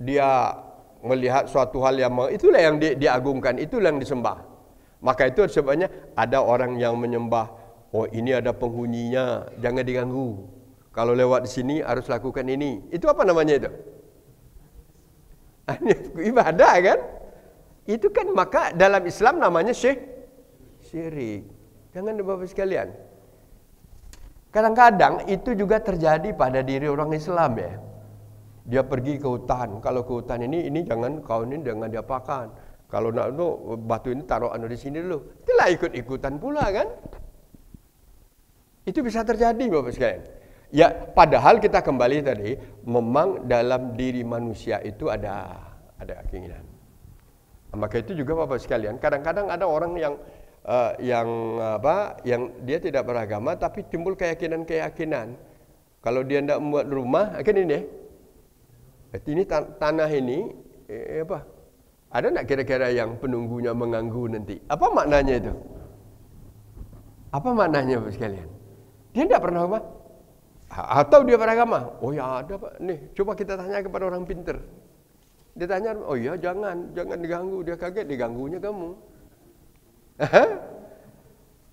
Dia melihat suatu hal yang itulah yang diagungkan, itulah yang disembah. Maka itu sebabnya ada orang yang menyembah, oh ini ada penghuninya, jangan diganggu. Kalau lewat di sini harus lakukan ini. Itu apa namanya itu? Ibadah kan? Itu kan maka dalam Islam namanya syirik. Jangan Bapak sekalian. Kadang-kadang itu juga terjadi pada diri orang Islam ya. Dia pergi ke hutan. Kalau ke hutan ini jangan kau ini jangan diapakan. Kalau nak batu ini taruh di sini dulu. Itulah ikut-ikutan pula kan. Itu bisa terjadi Bapak sekalian. Ya, padahal kita kembali tadi, memang dalam diri manusia itu ada keinginan. Maka itu juga Bapak sekalian, kadang-kadang ada orang yang dia tidak beragama tapi timbul keyakinan-keyakinan. Kalau dia tidak membuat rumah, kan ini tanah ini ada nak kira-kira yang penunggunya mengganggu nanti? Apa maknanya itu? Apa maknanya Bapak sekalian? Dia tidak pernah apa? Atau dia beragama? Oh ya ada Pak. Nih, coba kita tanya kepada orang pintar. Dia tanya, oh ya jangan diganggu. Dia kaget diganggunya kamu.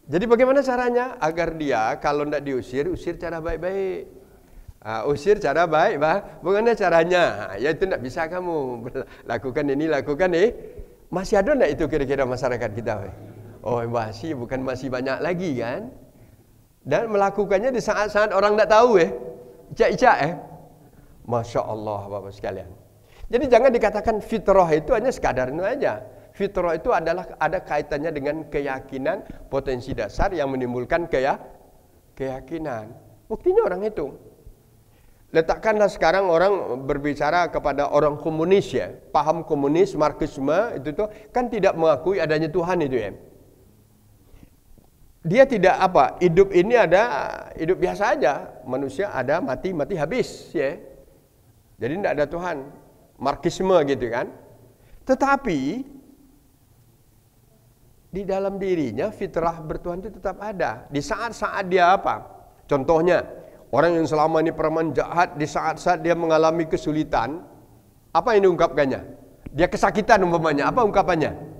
Jadi bagaimana caranya? Agar dia kalau tidak diusir, usir cara baik-baik. Usir cara baik, bagaimana caranya? Ya itu tidak bisa kamu lakukan ini, lakukan ini. Masih ada tidak itu kira-kira masyarakat kita? Oh masih, bukan masih banyak lagi kan? Dan melakukannya di saat-saat orang tidak tahu icak-icak Masya Allah Bapak sekalian. Jadi jangan dikatakan fitrah itu hanya sekadar itu aja. Fitrah itu adalah ada kaitannya dengan keyakinan, potensi dasar yang menimbulkan keyakinan. Buktinya orang itu. Letakkanlah sekarang orang berbicara kepada orang komunis ya, paham komunis, marxisme itu tuh kan tidak mengakui adanya Tuhan itu ya. Dia tidak hidup ini ada hidup biasa aja, manusia ada mati habis ya. Jadi tidak ada Tuhan, marxisme gitu kan. Tetapi di dalam dirinya fitrah bertuhan itu tetap ada. Di saat-saat dia contohnya orang yang selama ini pernah jahat, di saat-saat dia mengalami kesulitan, apa yang diungkapkannya? Dia kesakitan umpamanya, apa ungkapannya?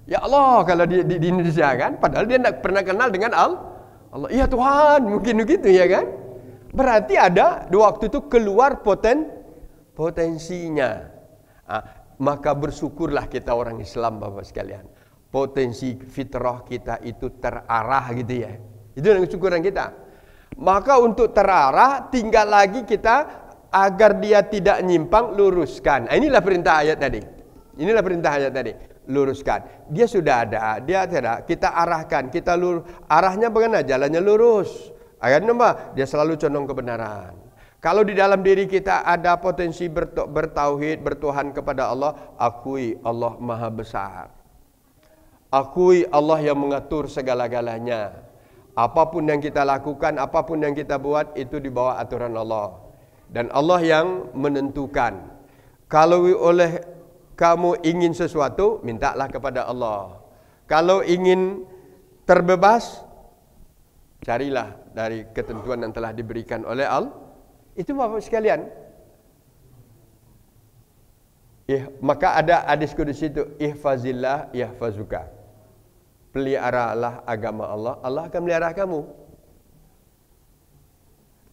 Ya Allah, kalau di Indonesia kan, padahal dia tidak pernah kenal dengan Allah. Iya Tuhan, mungkin begitu ya kan? Berarti ada di waktu itu keluar potensinya. Maka bersyukurlah kita orang Islam Bapak sekalian. Potensi fitrah kita itu terarah gitu ya. Itu yang kesyukuran kita. Maka untuk terarah, tinggal lagi kita agar dia tidak nyimpang, luruskan. Inilah perintah ayat tadi. Inilah perintah ayat tadi. Luruskan. Dia sudah ada, dia tidak. Kita arahkan, kita arahnya bagaimana? Jalannya lurus. Akhirnya apa? Dia selalu condong kebenaran. Kalau di dalam diri kita ada potensi bertauhid, bertuhan kepada Allah, akui Allah Maha Besar. Akui Allah yang mengatur segala-galanya. Apapun yang kita lakukan, apapun yang kita buat, itu di bawah aturan Allah. Dan Allah yang menentukan. Kalau oleh kamu ingin sesuatu, mintalah kepada Allah. Kalau ingin terbebas, carilah dari ketentuan yang telah diberikan oleh Allah. Itu Bapak sekalian. Maka ada hadis qudsi itu, ihfazillah yahfazuka. Peliharalah agama Allah, Allah akan melihara kamu.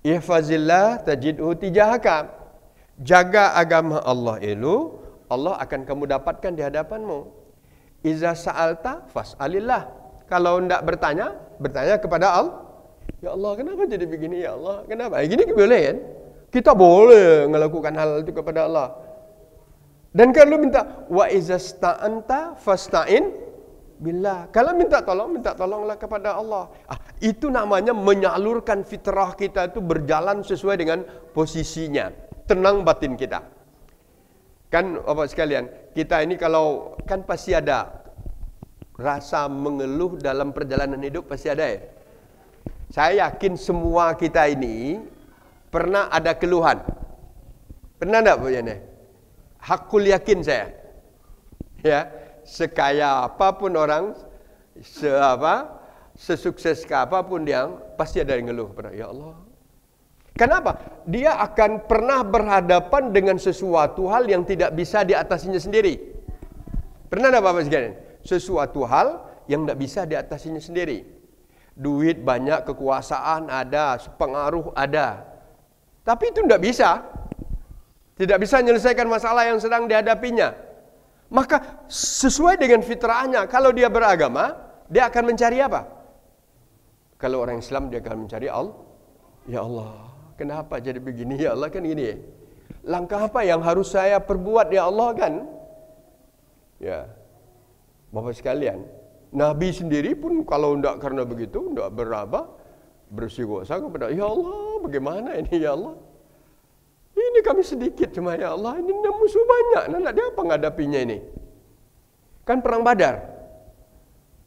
Ihfazillah tajidhu tijahaka. Jaga agama Allah itu, Allah akan kamu dapatkan di hadapanmu. Iza sa'alta fas'alillah. Kalau hendak bertanya, bertanya kepada Allah. Ya Allah, kenapa jadi begini ya Allah? Kenapa? Gini boleh kan? Kita boleh melakukan hal itu kepada Allah. Dan kalau minta wa izasta'anta fasta'in billah. Kalau minta tolonglah kepada Allah. Itu namanya menyalurkan fitrah kita itu berjalan sesuai dengan posisinya. Tenang batin kita. Kan Bapak sekalian, kita ini kalau kan pasti ada rasa mengeluh dalam perjalanan hidup, pasti ada ya. Saya yakin semua kita ini pernah ada keluhan. Pernah enggak Bu Yana? Hakul yakin saya. Ya, sekaya apapun orang, sesukses apapun dia, pasti ada yang ngeluh pada ya Allah. Kenapa? Dia akan pernah berhadapan dengan sesuatu hal yang tidak bisa diatasinya sendiri. Pernah enggak Bapak sekalian? Sesuatu hal yang tidak bisa diatasinya sendiri. Duit banyak, kekuasaan ada, pengaruh ada. Tapi itu tidak bisa. Tidak bisa menyelesaikan masalah yang sedang dihadapinya. Maka sesuai dengan fitrahnya, kalau dia beragama, dia akan mencari apa? Kalau orang Islam dia akan mencari Allah. Ya Allah, kenapa jadi begini ya Allah, kan gini. Langkah apa yang harus saya perbuat ya Allah kan? Ya. Bapak sekalian, Nabi sendiri pun kalau tidak karena begitu, tidak bersikuasa kepada ya Allah, bagaimana ini ya Allah? Ini kami sedikit cuma ya Allah, ini musuh banyak, nak dia apa ngadapinya ini? Kan perang Badar.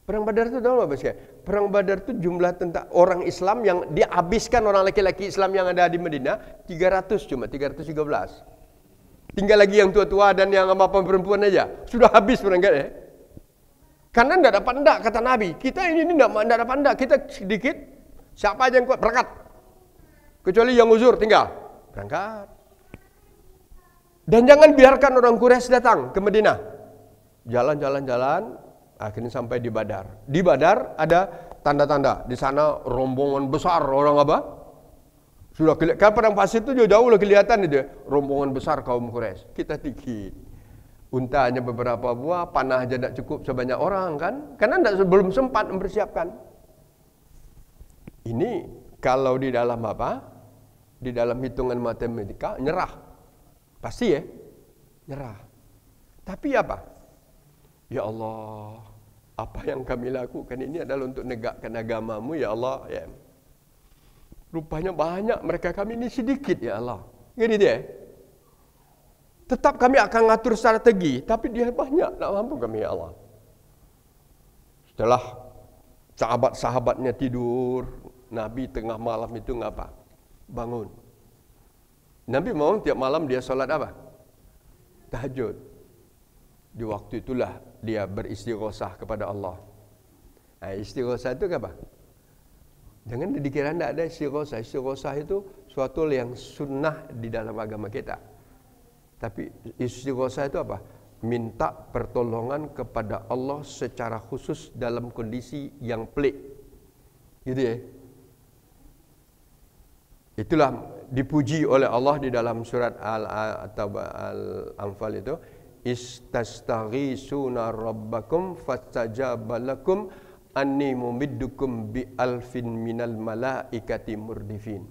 Perang Badar itu tahu apa sih? Perang Badar itu jumlah tentang orang Islam yang dihabiskan orang laki-laki Islam yang ada di Madinah 300 cuma 313. Tinggal lagi yang tua-tua dan yang apa perempuan aja. Sudah habis perang ya. Karena tidak dapat enggak kata Nabi. Kita ini tidak dapat enggak, kita sedikit. Siapa aja yang kuat berangkat. Kecuali yang uzur tinggal berangkat. Dan jangan biarkan orang Quraisy datang ke Madinah. Jalan-jalan, akhirnya sampai di Badar. Di Badar ada tanda-tanda. Di sana rombongan besar orang apa? Sudah kelihatan padang pasir itu jauh lah kelihatan itu rombongan besar kaum Quraisy. Kita dikit. Unta hanya beberapa buah, panah aja tidak cukup sebanyak orang kan? Karena belum sempat mempersiapkan. Ini kalau di dalam apa? Di dalam hitungan matematika nyerah. Pasti ya, nyerah. Tapi apa? Ya Allah, apa yang kami lakukan ini adalah untuk negakkan agamamu ya Allah. Ya. Rupanya banyak, mereka kami ini sedikit ya Allah. Gini dia. Tetap kami akan ngatur strategi, tapi dia banyak, tak mampu kami ya Allah. Setelah sahabat-sahabatnya tidur, Nabi tengah malam itu ngapa? Bangun. Nabi mau tiap malam dia solat apa? Tahajud. Di waktu itulah dia beristighosah kepada Allah. Nah, istighosah itu apa? Jangan dikira tidak ada istighosah. Istighosah itu suatu yang sunnah di dalam agama kita. Tapi istighosah itu apa? Minta pertolongan kepada Allah secara khusus dalam kondisi yang pelik. Gitu ya. Itulah dipuji oleh Allah di dalam surat Al-Anfal itu. Istastaghisuna rabbakum fastajaba lakum anni mumiddukum bi alfin minal malaikati murdifin.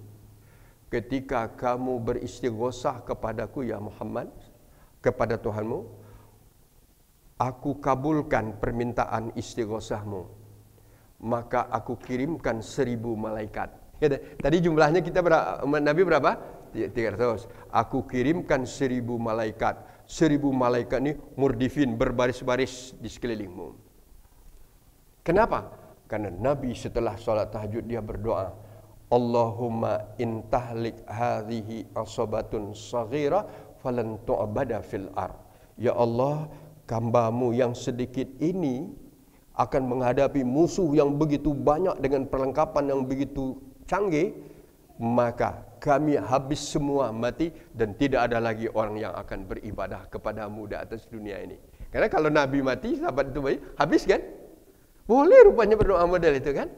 Ketika kamu beristighosah kepadaku ya Muhammad, kepada Tuhanmu, aku kabulkan permintaan istighosahmu, maka aku kirimkan 1000 malaikat. Tadi jumlahnya kita Nabi berapa? 300. Aku kirimkan 1000 malaikat. 1000 malaikat ini murdifin, berbaris-baris di sekelilingmu. Kenapa? Karena Nabi setelah sholat tahajud dia berdoa, Allahumma intahlik hadhihi asabatun saghira falan tu'bada fil ar. Ya Allah, hamba-Mu yang sedikit ini akan menghadapi musuh yang begitu banyak dengan perlengkapan yang begitu canggih, maka kami habis semua mati dan tidak ada lagi orang yang akan beribadah kepadamu di atas dunia ini. Karena kalau Nabi mati, sahabat itu baik, habis kan? Boleh rupanya berdoa model itu kan?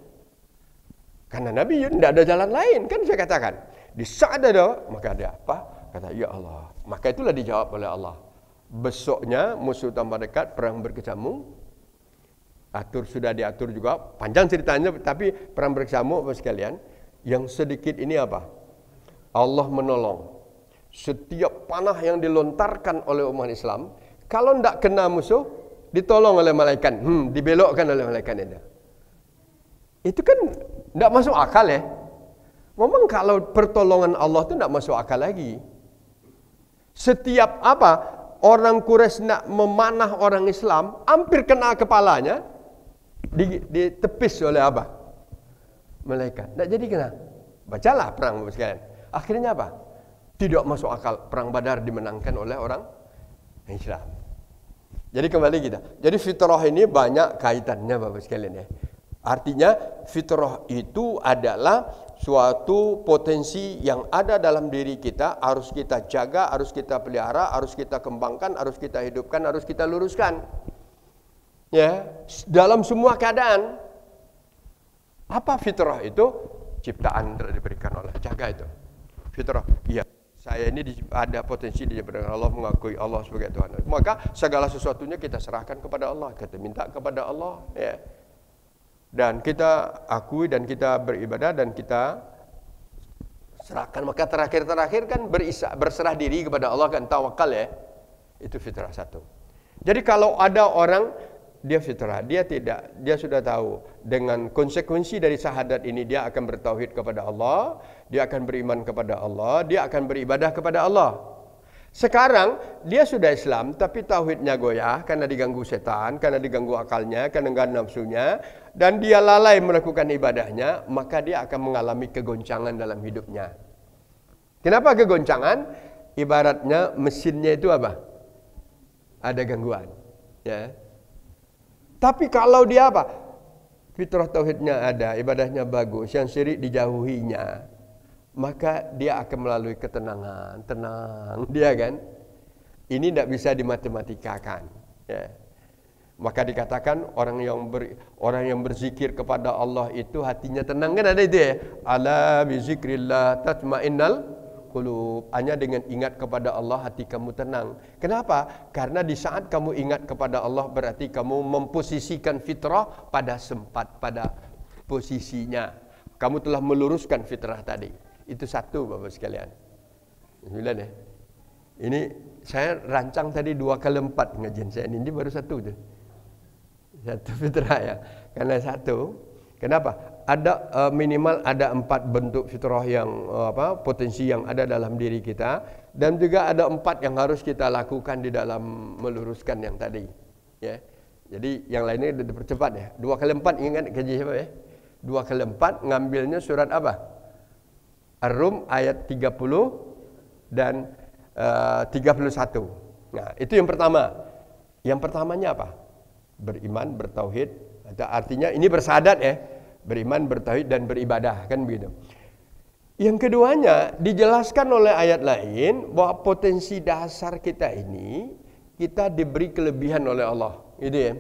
Karena Nabi tidak ada jalan lain kan, saya katakan. Di saat ada doa, maka ada apa? Kata, ya Allah. Maka itulah dijawab oleh Allah. Besoknya musuh tambah dekat, perang berkecamuk. Sudah diatur juga, panjang ceritanya, tapi perang berkecamuk Bapak sekalian. Yang sedikit ini apa? Allah menolong. Setiap panah yang dilontarkan oleh umat Islam, kalau tidak kena musuh, ditolong oleh malaikat. Dibelokkan oleh malaikat itu. Itu kan tidak masuk akal ya. Memang kalau pertolongan Allah itu tidak masuk akal lagi. Setiap orang Quraisy nak memanah orang Islam, hampir kena kepalanya, ditepis oleh apa? Malaikat. Tidak jadi kena. Bacalah perang Bapak sekalian. Akhirnya apa? Tidak masuk akal. Perang Badar dimenangkan oleh orang Islam. Jadi kembali kita. Jadi fitrah ini banyak kaitannya Bapak sekalian ya. Artinya fitrah itu adalah suatu potensi yang ada dalam diri kita, harus kita jaga, harus kita pelihara, harus kita kembangkan, harus kita hidupkan, harus kita luruskan. Ya, dalam semua keadaan. Apa fitrah itu? Ciptaan telah diberikan oleh, jaga itu. Fitrah. Iya, saya ini ada potensi diberikan Allah, mengakui Allah sebagai Tuhan. Maka segala sesuatunya kita serahkan kepada Allah, kita minta kepada Allah, ya. Dan kita akui dan kita beribadah dan kita serahkan. Maka terakhir kan berserah diri kepada Allah, kan tawakal ya. Itu fitrah satu. Jadi kalau ada orang dia fitrah, dia sudah tahu dengan konsekuensi dari syahadat ini, dia akan bertauhid kepada Allah, dia akan beriman kepada Allah, dia akan beribadah kepada Allah. Sekarang dia sudah Islam tapi tauhidnya goyah karena diganggu setan, karena diganggu akalnya, karena diganggu nafsunya, dan dia lalai melakukan ibadahnya, maka dia akan mengalami kegoncangan dalam hidupnya. Kenapa kegoncangan? Ibaratnya mesinnya itu apa? Ada gangguan, ya. Tapi kalau dia apa? Fitrah tauhidnya ada, ibadahnya bagus, yang syirik dijauhinya, maka dia akan melalui ketenangan, tenang dia kan. Ini tidak bisa dimatematikkan, ya. Maka dikatakan orang yang berzikir kepada Allah itu hatinya tenang, kan ada itu ya. Ala bi zikrillah tatmainnal qulub. Hanya dengan ingat kepada Allah hati kamu tenang. Kenapa? Karena di saat kamu ingat kepada Allah berarti kamu memposisikan fitrah pada posisinya. Kamu telah meluruskan fitrah tadi. Itu satu Bapak sekalian. 9 ya. Ini saya rancang tadi 2x4 ngajian saya ini baru satu tuh. Satu fitrah ya. Karena satu. Kenapa? Ada minimal ada 4 bentuk fitrah yang potensi yang ada dalam diri kita, dan juga ada 4 yang harus kita lakukan di dalam meluruskan yang tadi. Ya. Jadi yang lainnya dipercepat ya. 2x4 ingat gaji siapa ya? 2x4 ngambilnya surat apa? Ar-Rum ayat 30 dan 31. Nah, itu yang pertama. Yang pertamanya apa? Beriman, bertauhid. Artinya ini bersyahadat ya. Beriman, bertauhid dan beribadah, kan begitu. Yang keduanya dijelaskan oleh ayat lain bahwa potensi dasar kita ini kita diberi kelebihan oleh Allah. Gitu ya.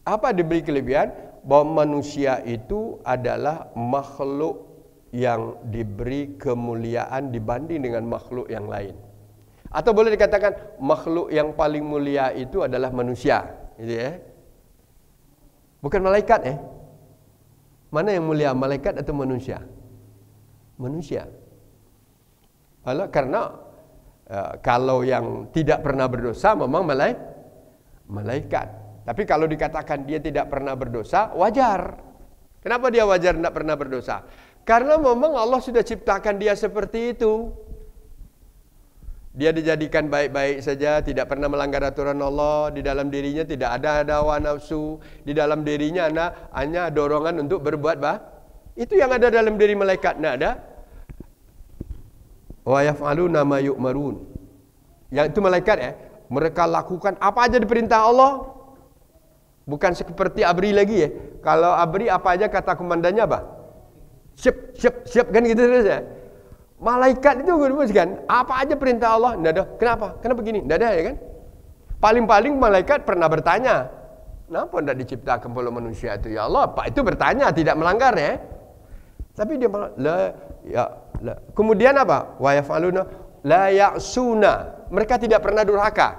Apa diberi kelebihan? Bahwa manusia itu adalah makhluk yang diberi kemuliaan dibanding dengan makhluk yang lain. Atau boleh dikatakan makhluk yang paling mulia itu adalah manusia, gitu ya. Bukan malaikat Mana yang mulia, malaikat atau manusia? Manusia. Karena kalau yang tidak pernah berdosa memang malaikat. Tapi kalau dikatakan dia tidak pernah berdosa, wajar. Kenapa dia wajar tidak pernah berdosa? Karena memang Allah sudah ciptakan dia seperti itu. Dia dijadikan baik-baik saja, tidak pernah melanggar aturan Allah. Di dalam dirinya tidak ada hawa nafsu. Di dalam dirinya hanya dorongan untuk berbuat itu yang ada dalam diri malaikat. Tidak ada. Wa yaf'aluna ma yu'marun. Yang itu malaikat mereka lakukan apa aja diperintah Allah. Bukan seperti ABRI lagi Kalau ABRI apa aja kata komandannya apa? Siap kan gitu terus Malaikat itu kan apa aja perintah Allah, enggak ada. Kenapa begini? Enggak ada kan? Paling-paling malaikat pernah bertanya, kenapa tidak diciptakan oleh manusia itu? Ya Allah, Pak itu bertanya, tidak melanggar Tapi dia kemudian apa? Wa yaf'aluna la ya'suna. Mereka tidak pernah durhaka.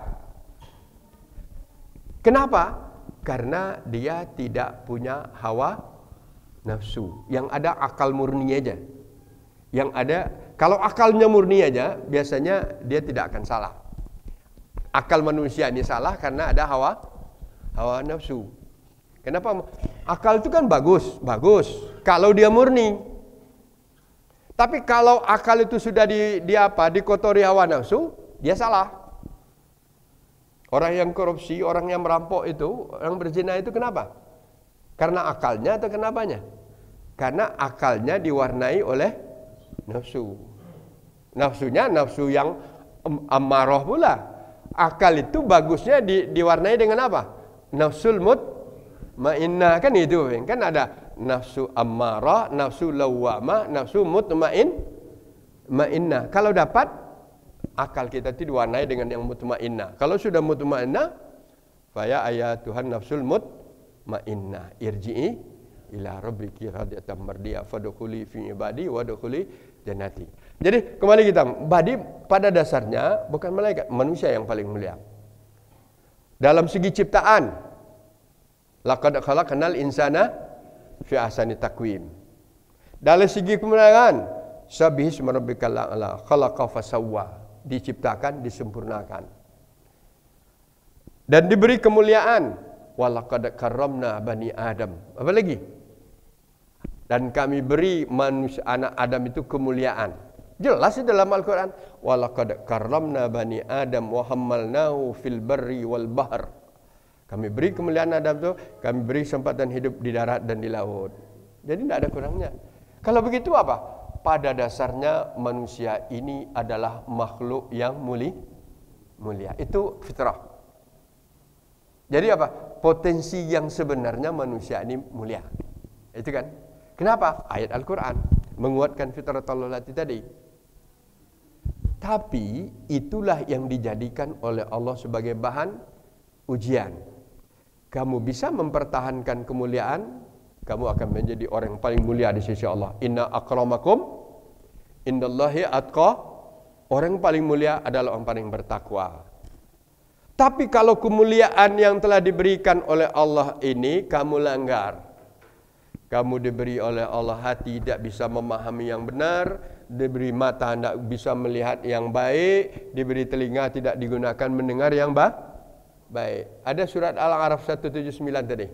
Kenapa? Karena dia tidak punya hawa nafsu. Yang ada akal murni aja. Yang ada, kalau akalnya murni aja, biasanya dia tidak akan salah. Akal manusia ini salah karena ada hawa nafsu. Kenapa? Akal itu kan bagus. Kalau dia murni. Tapi kalau akal itu sudah dikotori hawa nafsu, dia salah. Orang yang korupsi, orang yang merampok itu, orang berzina itu kenapa? Karena akalnya atau kenapanya? Karena akalnya diwarnai oleh nafsu. Nafsunya nafsu yang amarah pula. Akal itu bagusnya diwarnai dengan apa? Nafsul mutmainnah kan itu. Kan ada nafsu amarah, nafsu lawwamah, nafsu mutmainnah. Kalau dapat akal kita itu diwarnai dengan yang mutmainnah. Kalau sudah mutmainnah, faya ayatuhan nafsul mutmainnah. Irji'i ila rabbiki radiyatan mardiyah fadkhuli fi ibadi wadkhuli jannati. Jadi kembali kita, badi pada dasarnya bukan malaikat, manusia yang paling mulia. Dalam segi ciptaan, laqad khalaqnal insana fi ahsani taqwim. Dalam segi kemuliaan, sabbihisma rabbikal a'la, khalaqa fasawwa, diciptakan, disempurnakan. Dan diberi kemuliaan, walaqad karramna bani Adam. Apa lagi? Dan kami beri manusia anak Adam itu kemuliaan. Jelas di dalam Al-Quran. Walaqad karramna bani Adam wa hammalnahu fil barri wal bahr. Kami beri kemuliaan Adam itu, kami beri kesempatan hidup di darat dan di laut. Jadi tidak ada kurangnya. Kalau begitu apa? Pada dasarnya manusia ini adalah makhluk yang mulia. Itu fitrah. Jadi apa? Potensi yang sebenarnya manusia ini mulia. Itu kan? Kenapa? Ayat Al-Quran menguatkan fitratul lati tadi. Tapi itulah yang dijadikan oleh Allah sebagai bahan ujian. Kamu bisa mempertahankan kemuliaan, kamu akan menjadi orang yang paling mulia di sisi Allah. Inna akramakum indallahi atqa. Orang yang paling mulia adalah orang paling bertakwa. Tapi kalau kemuliaan yang telah diberikan oleh Allah ini kamu langgar, kamu diberi oleh Allah hati tidak bisa memahami yang benar, diberi mata tidak bisa melihat yang baik, diberi telinga tidak digunakan mendengar yang baik. Ada surat Al-A'raf 179 tadi.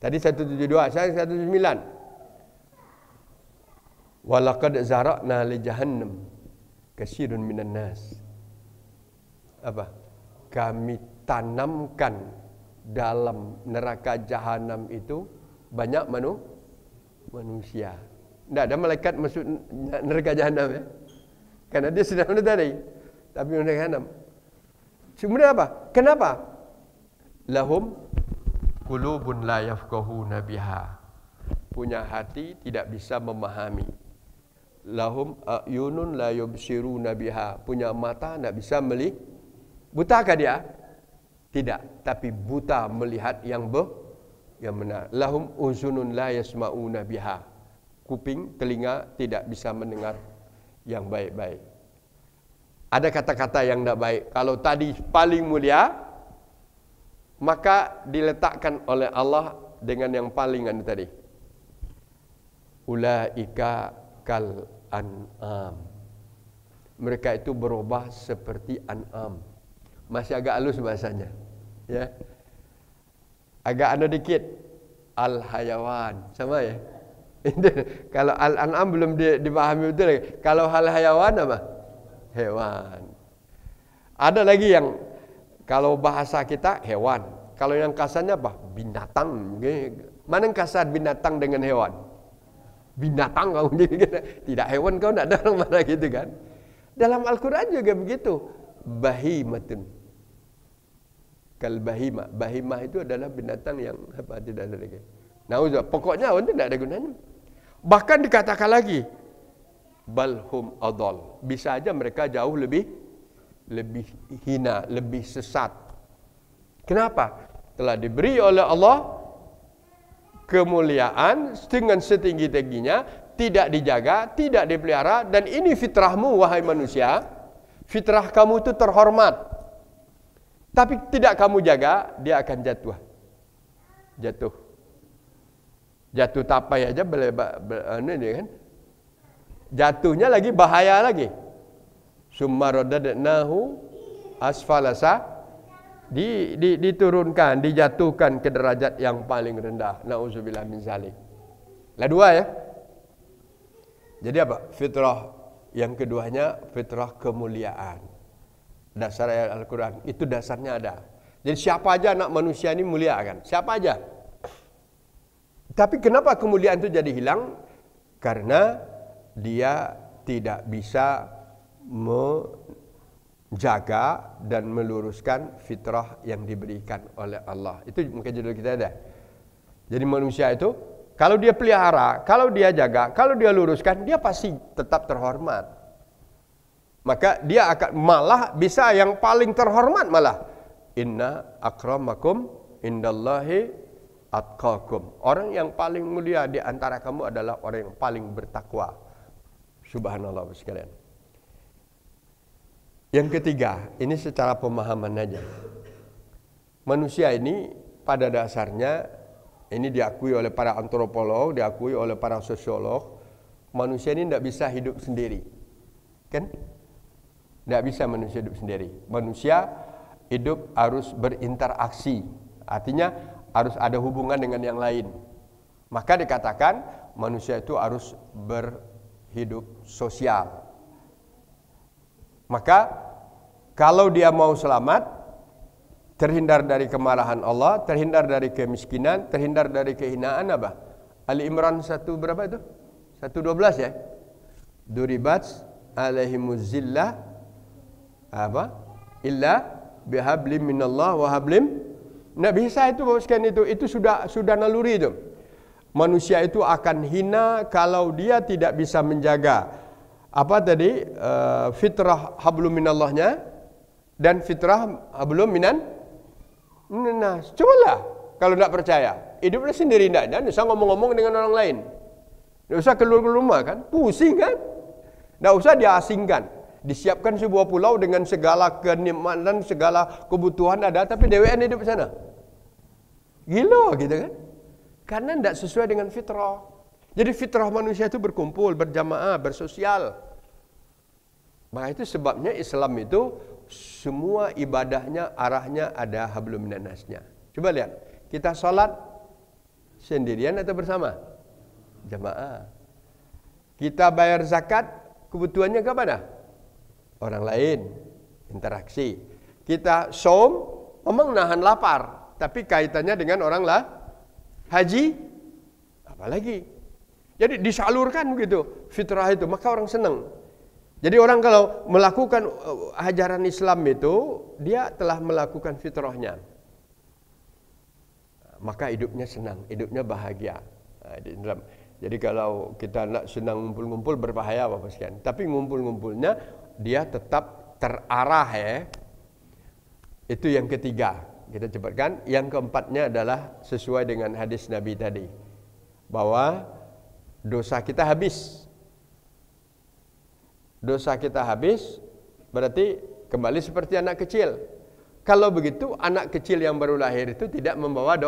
Tadi 172, saya 179. Walaqad zara'na li jahannam katsirun minan nas. Apa? Kami tanamkan dalam neraka jahanam itu banyak manusia. Tidak ada malaikat masuk neraka jahanam karena dia sudah tadi. Tapi neraka jahanam. Sebenarnya apa? Kenapa? Lahum qulubun la yafqahuna biha. Punya hati tidak bisa memahami. Lahum ayunun la yubsiruna biha. Punya mata tidak bisa melihat. Butakah dia? Tidak, tapi buta melihat yang benar. Lahum uzunun la yasma'una biha. Kuping, telinga tidak bisa mendengar yang baik-baik. Ada kata-kata yang tidak baik. Kalau tadi paling mulia, maka diletakkan oleh Allah dengan yang paling tadi. Ulaika kal an'am. Mereka itu berubah seperti an'am. Masih agak halus bahasanya. Ya. Agak dikit. Al-hayawan. Sama ya? Kalau al-an'am belum dipahami betul lagi. Kalau al-hayawan apa? Hewan. Ada lagi yang kalau bahasa kita hewan. Kalau yang kasarnya apa? Binatang. Mana yang kasar binatang dengan hewan? Binatang kau tidak hewan kau tidak ada orang mana gitu kan. Dalam Al-Quran juga begitu. Bahimatun kal bahimah. Bahimah itu adalah binatang yang apa tidak ada lagi. Nauzubillah, pokoknya hewan itu tidak ada gunanya. Bahkan dikatakan lagi balhum adall. Bisa aja mereka jauh lebih hina, lebih sesat. Kenapa? Telah diberi oleh Allah kemuliaan dengan setinggi-tingginya, tidak dijaga, tidak dipelihara, dan ini fitrahmu wahai manusia. Fitrah kamu itu terhormat. Tapi tidak kamu jaga, dia akan jatuh. Jatuh tapai aja ini kan. Jatuhnya lagi bahaya lagi. Summa radadnahu asfalasa, diturunkan, dijatuhkan ke derajat yang paling rendah. Nauzubillah min zalik. Lah dua ya. Jadi apa? Fitrah yang keduanya fitrah kemuliaan. Dasar ayat Al-Quran itu dasarnya ada. Jadi siapa aja anak manusia ini mulia kan? Siapa aja. Tapi kenapa kemuliaan itu jadi hilang? Karena dia tidak bisa menjaga dan meluruskan fitrah yang diberikan oleh Allah. Itu mungkin judul kita ada. Jadi manusia itu kalau dia pelihara, kalau dia jaga, kalau dia luruskan, dia pasti tetap terhormat. Maka dia akan malah bisa yang paling terhormat malah. Inna akramakum indallahi atqakum. Orang yang paling mulia di antara kamu adalah orang yang paling bertakwa. Subhanallah sekalian. Yang ketiga, ini secara pemahaman aja. Manusia ini pada dasarnya, ini diakui oleh para antropolog, diakui oleh para sosiolog, manusia ini tidak bisa hidup sendiri. Kan? Tidak bisa manusia hidup sendiri. Manusia hidup harus berinteraksi. Artinya harus ada hubungan dengan yang lain. Maka dikatakan manusia itu harus berhidup sosial. Maka kalau dia mau selamat, terhindar dari kemarahan Allah, terhindar dari kemiskinan, terhindar dari kehinaan apa? Ali Imran 1 berapa itu? 1:12 ya. Duribat alaihimuz zillah apa? Illa bihablim minallah wa hablim. Nggak bisa itu boskan, itu sudah naluri itu. Manusia itu akan hina kalau dia tidak bisa menjaga apa tadi fitrah hablum minallahnya dan fitrah hablum minan nas. Cobalah kalau tidak percaya, hiduplah sendiri tidak usah ngomong-ngomong dengan orang lain. Tidak usah keluar rumah kan, pusing kan. Tidak usah diasingkan. Disiapkan sebuah pulau dengan segala kenikmatan, segala kebutuhan ada, tapi dewean hidup di sana. Gila gitu kan? Karena tidak sesuai dengan fitrah. Jadi fitrah manusia itu berkumpul, berjamaah, bersosial. Maka itu sebabnya Islam itu semua ibadahnya arahnya ada hablum minannasnya. Coba lihat, kita sholat sendirian atau bersama? Jamaah. Kita bayar zakat, kebutuhannya kepada orang lain, interaksi. Kita saum, memang nahan lapar, tapi kaitannya dengan orang lah. Haji, apalagi. Jadi disalurkan begitu fitrah itu, maka orang senang. Jadi orang kalau melakukan ajaran Islam itu, dia telah melakukan fitrahnya. Maka hidupnya senang, hidupnya bahagia. Jadi kalau kita nak senang ngumpul-ngumpul berbahaya Bapak sekalian. Tapi ngumpul-ngumpulnya dia tetap terarah ya. Itu yang ketiga. Kita cepatkan. Yang keempatnya adalah sesuai dengan hadis Nabi tadi. Bahwa dosa kita habis. Dosa kita habis berarti kembali seperti anak kecil. Kalau begitu anak kecil yang baru lahir itu tidak membawa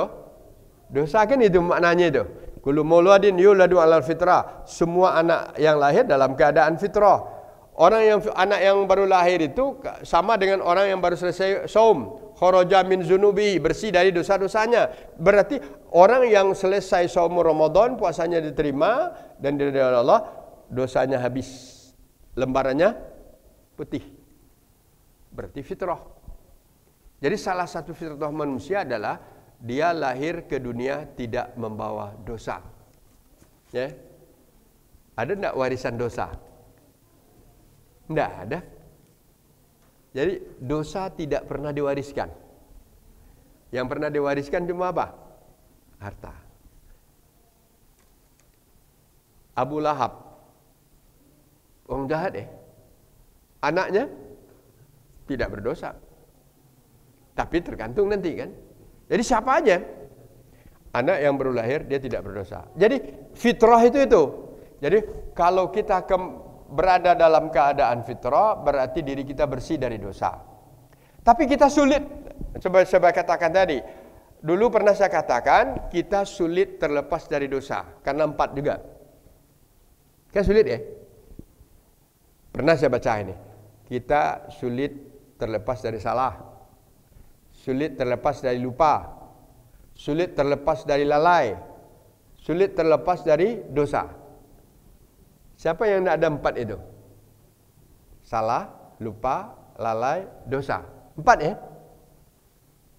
Dosa kan itu maknanya itu. Kullu mauludin yuladu 'alal fitrah. Semua anak yang lahir dalam keadaan fitrah. Anak yang baru lahir itu sama dengan orang yang baru selesai saum. Kharaja min zunubi, bersih dari dosa-dosanya. Berarti orang yang selesai saum Ramadan, puasanya diterima dan diridhai Allah, dosanya habis. Lembarannya putih. Berarti fitrah. Jadi salah satu fitrah manusia adalah dia lahir ke dunia tidak membawa dosa. Ya. Ada enggak warisan dosa? Enggak ada. Jadi dosa tidak pernah diwariskan. Yang pernah diwariskan cuma apa? Harta. Abu Lahab, orang jahat anaknya tidak berdosa. Tapi tergantung nanti kan. Jadi siapa aja anak yang baru lahir dia tidak berdosa. Jadi fitrah itu. Jadi kalau kita berada dalam keadaan fitrah, berarti diri kita bersih dari dosa. Tapi kita sulit. Coba katakan tadi. Dulu pernah saya katakan kita sulit terlepas dari dosa karena 4 juga. Kan sulit ya? Pernah saya baca ini. Kita sulit terlepas dari salah. Sulit terlepas dari lupa, sulit terlepas dari lalai, sulit terlepas dari dosa. Siapa yang tidak ada 4 itu? Salah, lupa, lalai, dosa. 4 ya?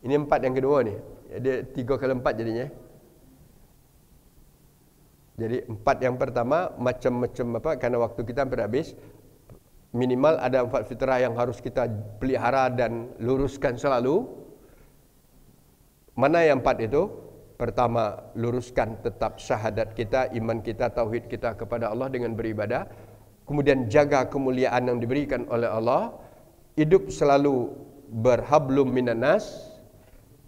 Ini 4 yang kedua nih. Jadi 3 kali 4 jadinya. Jadi 4 yang pertama macam-macam apa? Karena waktu kita hampir habis. Minimal ada 4 fitrah yang harus kita pelihara dan luruskan selalu. Mana yang 4 itu? Pertama, luruskan tetap syahadat kita, iman kita, tauhid kita kepada Allah dengan beribadah. Kemudian jaga kemuliaan yang diberikan oleh Allah. Hidup selalu berhablum minanas.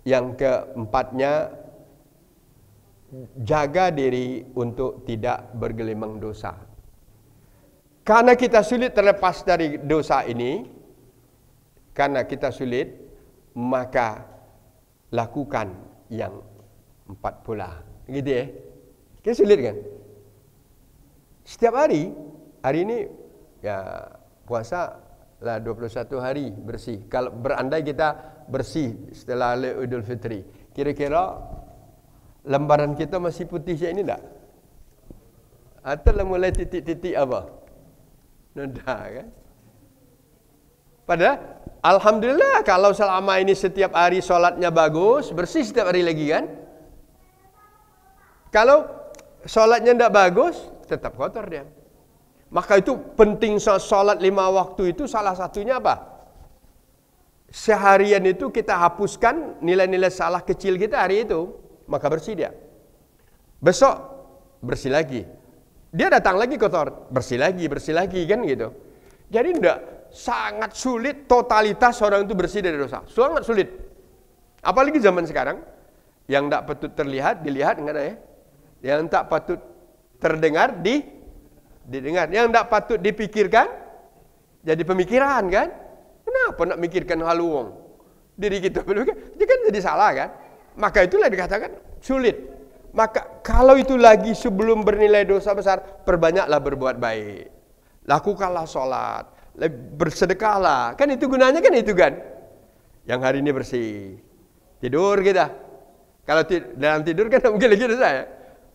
Yang keempatnya, jaga diri untuk tidak bergelimang dosa. Karena kita sulit terlepas dari dosa ini, maka lakukan yang 4 pula. Gitu ya. Kan sulit kan? Setiap hari ini ya puasa lah 21 hari bersih. Kalau berandai kita bersih setelah Idul Fitri, kira-kira lembaran kita masih putih macam ini tak? Atau mulai titik-titik apa? Noda kan? Padahal alhamdulillah kalau selama ini setiap hari solatnya bagus, bersih setiap hari lagi kan. Kalau solatnya tidak bagus, tetap kotor dia. Maka itu penting solat 5 waktu itu salah satunya apa? Seharian itu kita hapuskan nilai-nilai salah kecil kita hari itu, maka bersih dia. Besok bersih lagi. Dia datang lagi kotor, bersih lagi kan gitu. Jadi tidak sangat sulit totalitas orang itu bersih dari dosa. Sangat sulit. Apalagi zaman sekarang yang tidak patut terlihat dilihat enggak ada ya. Yang tak patut terdengar didengar. Yang tidak patut dipikirkan jadi pemikiran kan? Kenapa nak mikirkan hal uang? Diri kita dia kan jadi salah kan? Maka itulah dikatakan sulit. Maka kalau itu lagi sebelum bernilai dosa besar, perbanyaklah berbuat baik. Lakukanlah sholat, bersedekahlah. Kan itu gunanya kan itu kan. Yang hari ini bersih. Tidur kita. Kalau dalam tidur kan mungkin lagi dosa ya.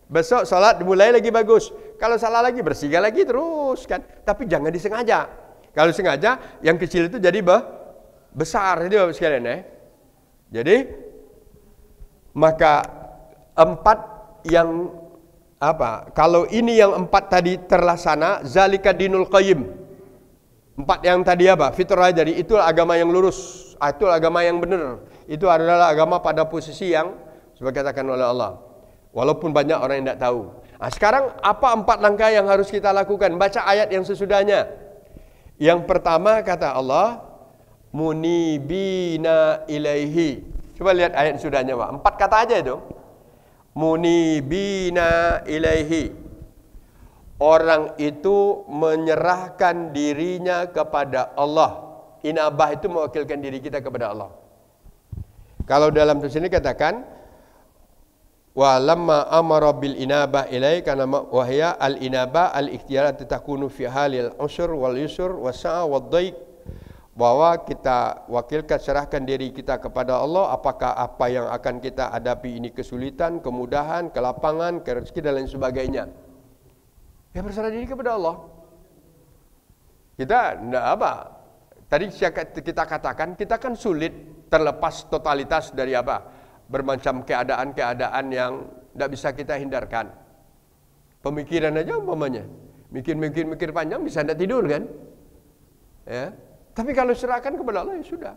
Besok sholat dimulai lagi bagus. Kalau salah lagi bersihkan lagi terus kan. Tapi jangan disengaja. Kalau sengaja yang kecil itu jadi besar itu sekalian ya. Jadi maka 4 yang apa? Kalau ini yang 4 tadi terlaksana, zalika dinul qayyim. 4 yang tadi apa? Fitrah, jadi itu agama yang lurus, itu agama yang benar. Itu adalah agama pada posisi yang sebagai katakan oleh Allah. Walaupun banyak orang yang tidak tahu. Nah, sekarang apa 4 langkah yang harus kita lakukan? Baca ayat yang sesudahnya. Yang pertama kata Allah, munibina ilaihi. Coba lihat ayat sesudahnya, Pak. 4 kata aja itu. Munibina ilaihi. Orang itu menyerahkan dirinya kepada Allah. Inabah itu mewakilkan diri kita kepada Allah. Kalau dalam tulisan ini katakan Wa lamma amara bil inabah ilai kana wa hiya al inabah al ikhtiyar takunu fi halil usr wal yusr wasa'a wad dhaik, bahwa kita wakilkan serahkan diri kita kepada Allah, apakah apa yang akan kita hadapi ini kesulitan, kemudahan, kelapangan, rezeki dan lain sebagainya. Ya berserah diri kepada Allah. Kita enggak apa? Tadi kita katakan kita kan sulit terlepas totalitas dari apa? Bermacam keadaan-keadaan yang tidak bisa kita hindarkan. Pemikiran aja umpamanya, mikir panjang bisa tidak tidur kan? Ya. Tapi kalau serahkan kepada Allah ya sudah.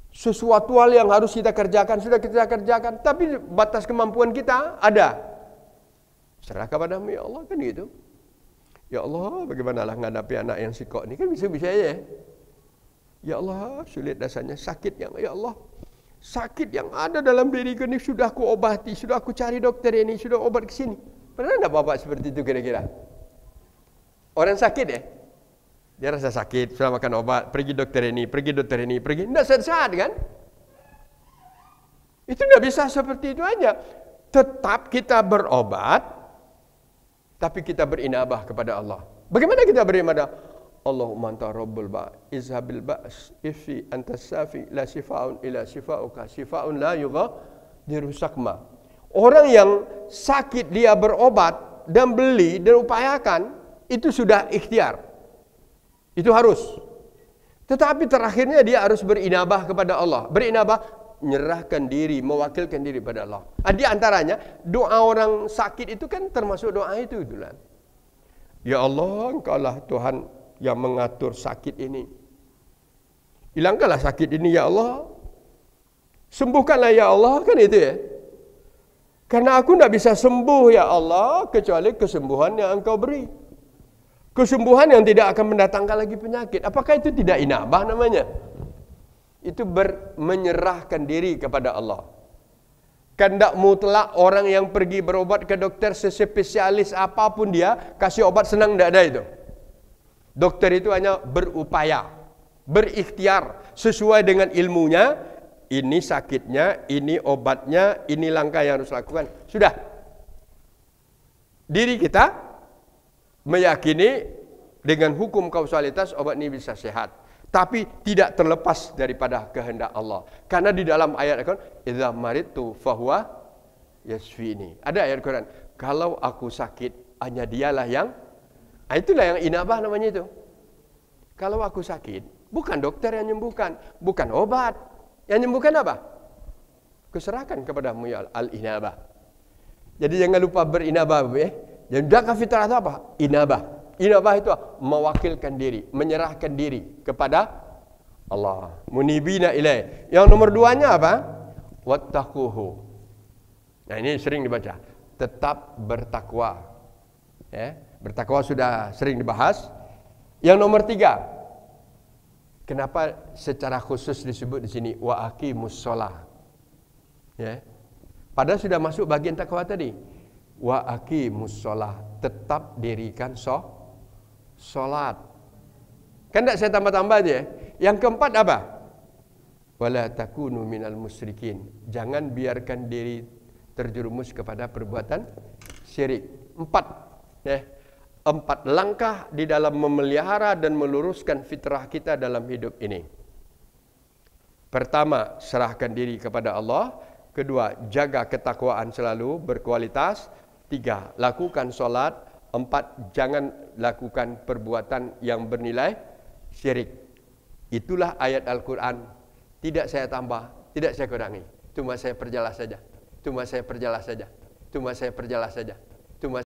Sesuatu hal yang harus kita kerjakan sudah kita kerjakan, tapi batas kemampuan kita ada. Serah kepada-Mu ya Allah, kan gitu. Ya Allah, bagaimanalah menghadapi anak yang sikok ini, kan bisa-bisa aja. Ya Allah, sulit rasanya, sakit yang ya Allah. Sakit yang ada dalam diriku ini sudah aku obati, sudah aku cari dokter ini, sudah obat ke sini. Pernah enggak Bapak seperti itu kira-kira? Orang sakit ya? Dia rasa sakit, sudah makan obat, pergi dokter ini, pergi. Tidak sehat kan? Itu tidak bisa seperti itu aja. Tetap kita berobat, tapi kita berinabah kepada Allah. Bagaimana kita berinabah? Allahumma anta rabbul ba' izhabil ba's ifi anta safi la sifaun ila sifauka sifaun la yughadiru sakma. Orang yang sakit dia berobat dan beli dan upayakan, itu sudah ikhtiar. Itu harus. Tetapi terakhirnya dia harus berinabah kepada Allah. Berinabah, menyerahkan diri, mewakilkan diri pada Allah. Di antaranya, doa orang sakit itu kan termasuk doa itu. Itulah. Ya Allah, Engkaulah Tuhan yang mengatur sakit ini. Hilangkanlah sakit ini, ya Allah. Sembuhkanlah, ya Allah. Kan itu ya. Karena aku tidak bisa sembuh, ya Allah, kecuali kesembuhan yang Engkau beri. Kesembuhan yang tidak akan mendatangkan lagi penyakit. Apakah itu tidak inabah namanya? Itu menyerahkan diri kepada Allah. Kan tidak mutlak orang yang pergi berobat ke dokter sespesialis apapun dia, kasih obat senang, tidak ada itu. Dokter itu hanya berupaya, berikhtiar sesuai dengan ilmunya. Ini sakitnya, ini obatnya, ini langkah yang harus lakukan. Sudah. Diri kita meyakini dengan hukum kausalitas obat ini bisa sehat, tapi tidak terlepas daripada kehendak Allah. Karena di dalam ayat Al-Quran, idza maridtu fahuwa yashfini. Ada ayat Al-Quran, kalau aku sakit hanya Dialah yang, itulah yang inabah namanya itu. Kalau aku sakit, bukan dokter yang menyembuhkan, bukan obat yang menyembuhkan, apa? Keserahkan kepada-Mu ya al-inabah. Jadi jangan lupa berinabah, Yang jaga fitrah itu apa? Inabah. Inabah itu mewakilkan diri, menyerahkan diri kepada Allah. Munibina ilai. Yang nomor 2-nya apa? Wattaquhu. Nah, ini sering dibaca. Tetap bertakwa. Ya, bertakwa sudah sering dibahas. Yang nomor 3. Kenapa secara khusus disebut di sini wa aqimus shalah? Ya. Padahal sudah masuk bagian takwa tadi. Wa aqimus shalah, tetap dirikan salat. Kan tidak saya tambah-tambah aja. Yang keempat apa? Wala takunu minal musyrikin. Jangan biarkan diri terjerumus kepada perbuatan syirik. 4. Ya. 4 langkah di dalam memelihara dan meluruskan fitrah kita dalam hidup ini. Pertama, serahkan diri kepada Allah. Kedua, jaga ketakwaan selalu berkualitas. 3, lakukan solat. 4, jangan lakukan perbuatan yang bernilai syirik. Itulah ayat Al-Quran. Tidak saya tambah, tidak saya kurangi. Cuma saya perjelas saja. Cuma saya perjelas saja. Cuma saya perjelas saja. Cuma